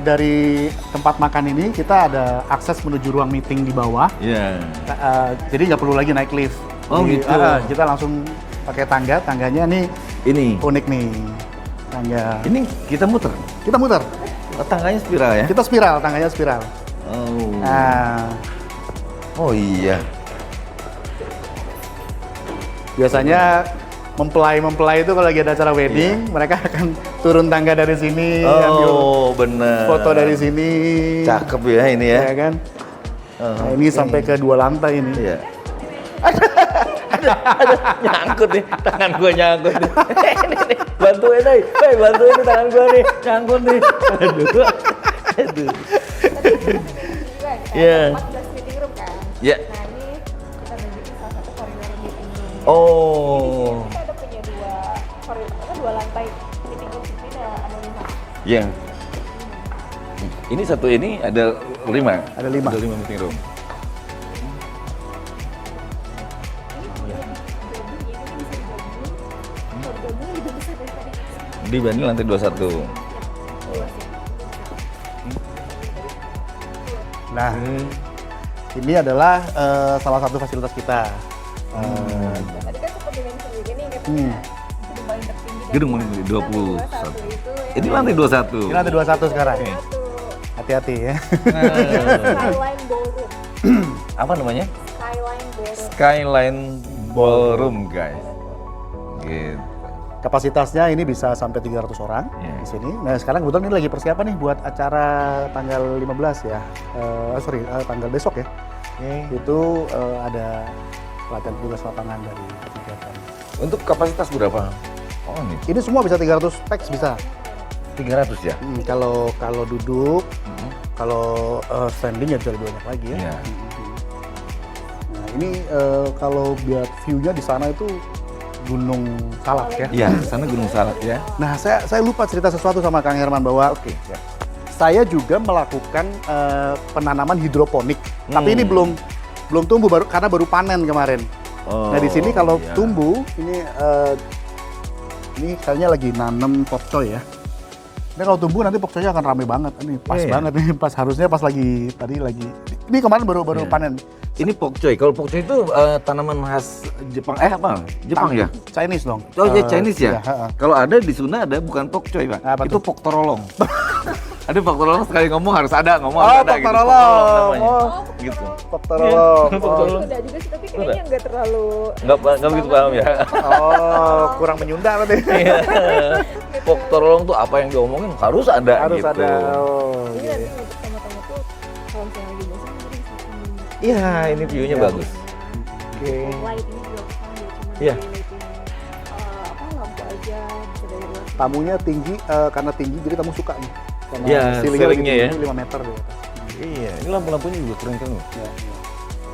dari tempat makan ini kita ada akses menuju ruang meeting di bawah. Iya. Jadi nggak perlu lagi naik lift. Oh, Jadi, gitu. kita langsung pakai tangga. Tangganya nih Ini. unik nih. Tangga. Ini kita muter. Kita muter. Oh, tangganya spiral ya? Kita spiral, tangganya spiral. Oh. Nah, Oh iya. biasanya mempelai itu kalau lagi ada acara wedding, mereka akan turun tangga dari sini, ambil Oh, bener. foto dari sini. Cakep ya ini ya. Ya kan? Oh, Nah, ini sampai ke 2 lantai ini. Iya. Nyangkut nih, tangan gua nyangkut nih. Ini nih, bantuin nih. Hei, bantuin nih tangan gua nih, nyangkut nih. Aduh. Aduh. juga kita Iya. ada 14 meeting room kan. Iya. Nah ini kita tunjukin salah satu koridor meeting room. Oh. Kita ada punya dua lantai meeting room ini ada 5. Iya. Ini satu ini ada 5. Ada 5. Ada 5 meeting room. Dibanding lantai 21. Nah, ini adalah salah satu fasilitas kita. Tadi kan sempat dimention juga nih katanya gedung paling tertinggi. dan Gedung paling tinggi, 21. itu Ini lantai 21. Ini lantai 21 sekarang. satu Hati-hati ya. Skyline Ballroom. Apa namanya? Skyline Ballroom. Skyline Ballroom, guys. Gitu. Kapasitasnya ini bisa sampai 300 orang Iya. di sini. Nah, sekarang kebetulan ini lagi persiapan nih buat acara tanggal 15 ya. Tanggal besok ya. Itu ada pelatihan tugas lapangan dari kegiatan. Untuk kapasitas berapa? Oh, ini. Ini semua bisa 300 packs bisa. 300 ya? Kalau duduk, kalau standing ya bisa lebih banyak lagi ya. Iya. Nah ini kalau biar view-nya di sana itu Gunung Salak ya. Iya, sana Gunung Salak ya. Nah saya lupa cerita sesuatu sama Kang Herman bahwa Ya. saya juga melakukan penanaman hidroponik. Tapi ini belum tumbuh karena baru panen kemarin. Oh, Nah di sini kalau iya. tumbuh ini kayaknya lagi nanam pokcoy ya. Ini kalau tumbuh nanti pokcoynya akan rame banget. Ini pas Iya. banget nih, harusnya pas lagi ini kemarin baru Iya. panen. Ini pokcoy. Kalau pokcoy itu tanaman khas Jepang. Apa? Jepang ya? Chinese dong. Oh iya Chinese ya? Iya, heeh. Kalau ada di Sunda ada bukan pokcoy Pak. Apa Itu tuh? poktorolong. Ada poktorolong sekali ngomong harus ada, ngomong Oh, harus ada gitu. poktorolong. Namanya. Oh. Gitu. Poktorolong. Iya, poktorolong. Udah juga sih, tapi kayaknya nggak terlalu. Nggak begitu paham ya. Oh, kurang menyunda berarti. Iya. Poktorolong tuh apa yang diomongin harus ada Harus gitu. ada. Oh, Jadi iya. nanti untuk tamu-tamu tuh kalau misalnya lagi bosan jadi bisa Iya, ini view-nya Iya. bagus. Oke. light ini juga bisa ya cuma Iya. dari lighting lampu aja bisa dari luar. Tamunya tinggi karena tinggi jadi tamu suka nih. Karena Iya, ceilingnya lagi ceilingnya ya. tinggi, 5 meter di atas. Iya, ini lampu-lampunya juga keren kan loh. Ya, ya.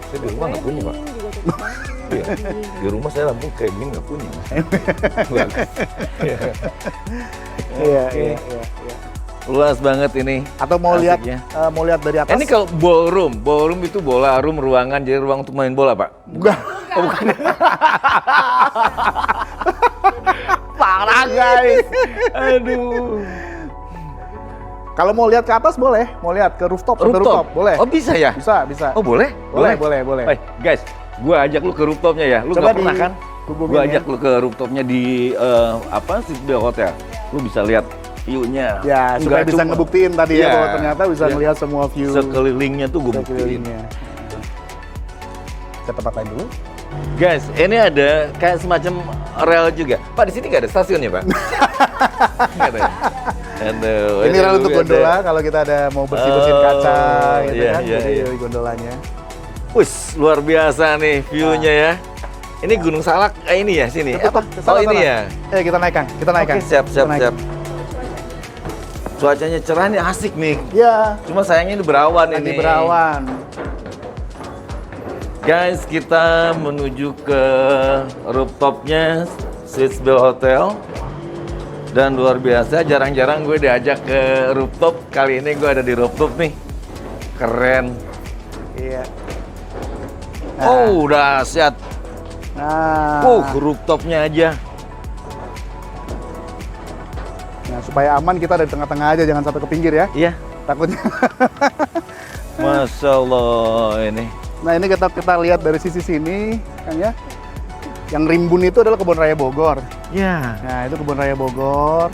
Saya di rumah nggak punya Pak. Lighting juga cocok banget. Iya. Di rumah saya lampu kayak gini nggak punya. Bagus. Iya. Iya, Oke. iya, iya. Luas banget ini. Atau mau lihat Asiknya. mau lihat dari atas? Ini kalau ballroom itu bola room ruangan jadi ruang untuk main bola Pak. Enggak. Oh bukan. Parah guys. Aduh. Kalau mau lihat ke atas boleh, mau lihat ke rooftop, sampai rooftop boleh. Oh bisa ya? Bisa. Oh boleh? Boleh. Eh, guys, gua ajak lu ke rooftopnya ya. Lu Coba nggak pernah di- kan? hubungin Gua ya. ajak lu ke rooftopnya di Citadel Hotel. Lu bisa lihat view-nya. Ya, supaya Nggak bisa cuma- ngebuktiin tadi Iya. ya bahwa ternyata bisa Iya. ngelihat semua view Sekelilingnya tuh gue buktiin. sekelilingnya. Ke tempat lain dulu. Guys, ini ada kayak semacam rel juga. Pak, di sini nggak ada stasiun ya, Pak? Nggak ada ya? Aduh, Ini rel untuk ada. gondola kalau kita ada mau bersih-bersihin kaca gitu iya, kan. iya, Jadi iya. di gondolanya. Wih, luar biasa nih view-nya ya. Ini Gunung Salak, ini ya sini. Apa? Ke sana, Oh ini sana. ya. Kita naik Kang. Kita naik Oke, Kang. siap. Kita naik. Cuacanya cerah nih, asik nih. Iya. Cuma sayangnya ini berawan Lagi ini. berawan. Guys, kita menuju ke rooftopnya Citadel Hotel. Dan luar biasa, jarang-jarang gue diajak ke rooftop. Kali ini gue ada di rooftop nih. Keren. Iya. Oh, dahsyat. Nah. Rooftopnya aja. Nah, supaya aman kita ada di tengah-tengah aja, jangan sampai ke pinggir ya. Iya. Takutnya. Masya Allah ini. Nah, ini kita lihat dari sisi sini kan ya. Yang rimbun itu adalah Kebun Raya Bogor. Ya. Nah, itu Kebun Raya Bogor.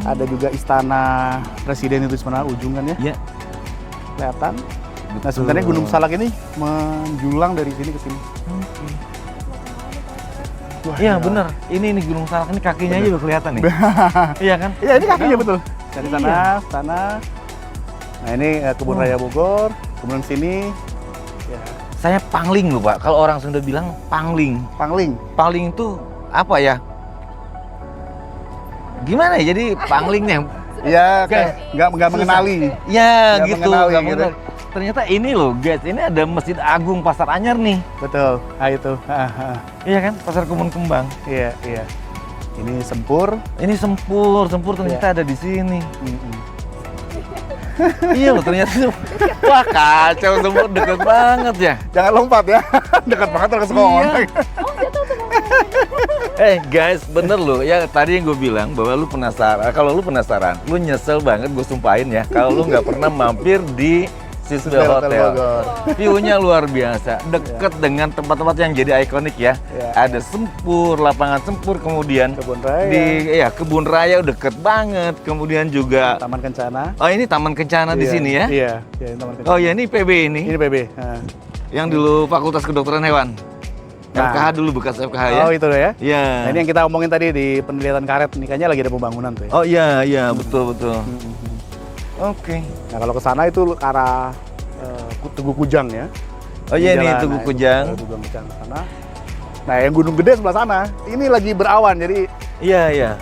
Ada juga Istana Presiden itu di sana ujung kan ya. Ya. Kelihatan. Nah, sebenarnya Gunung Salak ini menjulang dari sini ke sini. Wah, Iya gila. bener. Ini Gunung Salak ini kakinya aja udah kelihatan nih. Iya kan? Iya, ini kakinya betul. Dari sana, Iya. sana. Nah, ini Kebun Raya Bogor. Kemudian sini ya, Saya pangling loh Pak. Kalau orang Sunda bilang pangling. Pangling. Pangling itu apa ya? Gimana ya? Jadi panglingnya. Iya, Guys, nggak mengenali. Ya Nggak gitu. mengenali nggak gitu. mengenali. Ternyata ini loh guys, ini ada Masjid Agung Pasar Anyar nih. Betul. Nah, itu. Iya kan? Pasar Kebun Kembang. Iya, iya. Ini Sempur. Ini sempur ternyata ada di sini. Mm-mm. Iya loh ternyata. Wah kacau, sempur deket banget ya. Jangan lompat ya. Dekat banget ke sekolah. Iya. Guys, bener loh. Ya tadi yang gue bilang bahwa lu penasaran. Kalau lu penasaran, lu nyesel banget gue sumpahin ya. Kalau lu nggak pernah mampir di Citadel Hotel. Bogor. View-nya luar biasa, deket dengan tempat-tempat yang jadi ikonik ya. Ya. Ada Sempur, lapangan Sempur, kemudian Kebun Raya. Kebun Raya deket banget. Kemudian juga Taman Kencana. oh ini Taman Kencana di Iya, sini ya. Iya, iya, ini Taman Kencana. Oh ya ini PB ini, Ini PB. Nah. yang dulu Fakultas Kedokteran Hewan. Nah. FKH dulu bekas FKH ya. Oh, itu ya. Iya. Nah, ini yang kita omongin tadi di penelitian karet, ini kayaknya lagi ada pembangunan tuh ya. Oh iya betul. Oke. Nah, kalau ke sana itu ke arah Tugu Kujang ya. Oh iya nih Jalan, Tugu nah, itu Kujang. Tugu Kujang ke sana. Nah, yang Gunung Gede sebelah sana. Ini lagi berawan, jadi Iya.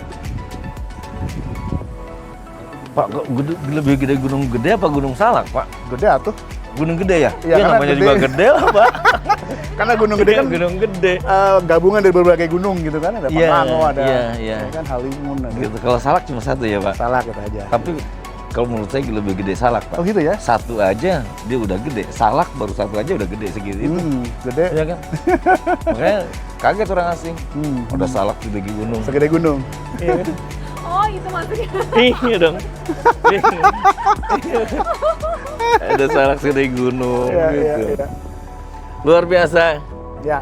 Pak, kok lebih gede Gunung Gede apa Gunung Salak, Pak? Gede atuh. Gunung Gede ya? Iya, karena namanya gede. juga gede lah, Pak. Karena Gunung Gede kan Gunung Gede. gabungan dari berbagai gunung gitu kan, ada Iya, Pangrango, ada iya. ya kan Halimun, ada Gitu. Kalau Salak cuma satu ya, Pak. Salak gitu aja. Tapi kalau menurut saya lebih gede Salak, Pak. Oh gitu ya? Satu aja dia udah gede. Salak baru satu aja udah gede segitu itu. Gede. Iya kan? Makanya kaget orang asing. Hmm. Udah Salak gede gunung. Segede gunung. Iya. Oh itu maksudnya. Iya dong. Ada Salak segede gunung Iya, gitu. iya, iya. Luar biasa. Ya.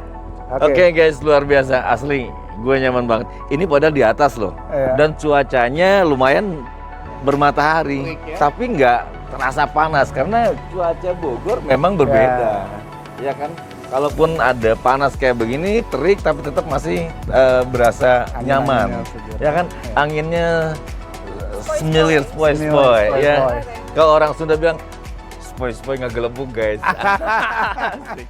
Oke guys, luar biasa asli. Gue nyaman banget. Ini padahal di atas loh. Iya. Dan cuacanya lumayan bermatahari, tapi nggak terasa panas karena cuaca Bogor memang berbeda. Ya kan? Kalaupun ada panas kayak begini, terik tapi tetap masih berasa nyaman. Anginnya segar. Ya kan? Anginnya semilir Semilir, spoi-spoi ya. spoi-spoi. Kalau orang Sunda bilang spoi-spoi nggak gelembung guys. Asik.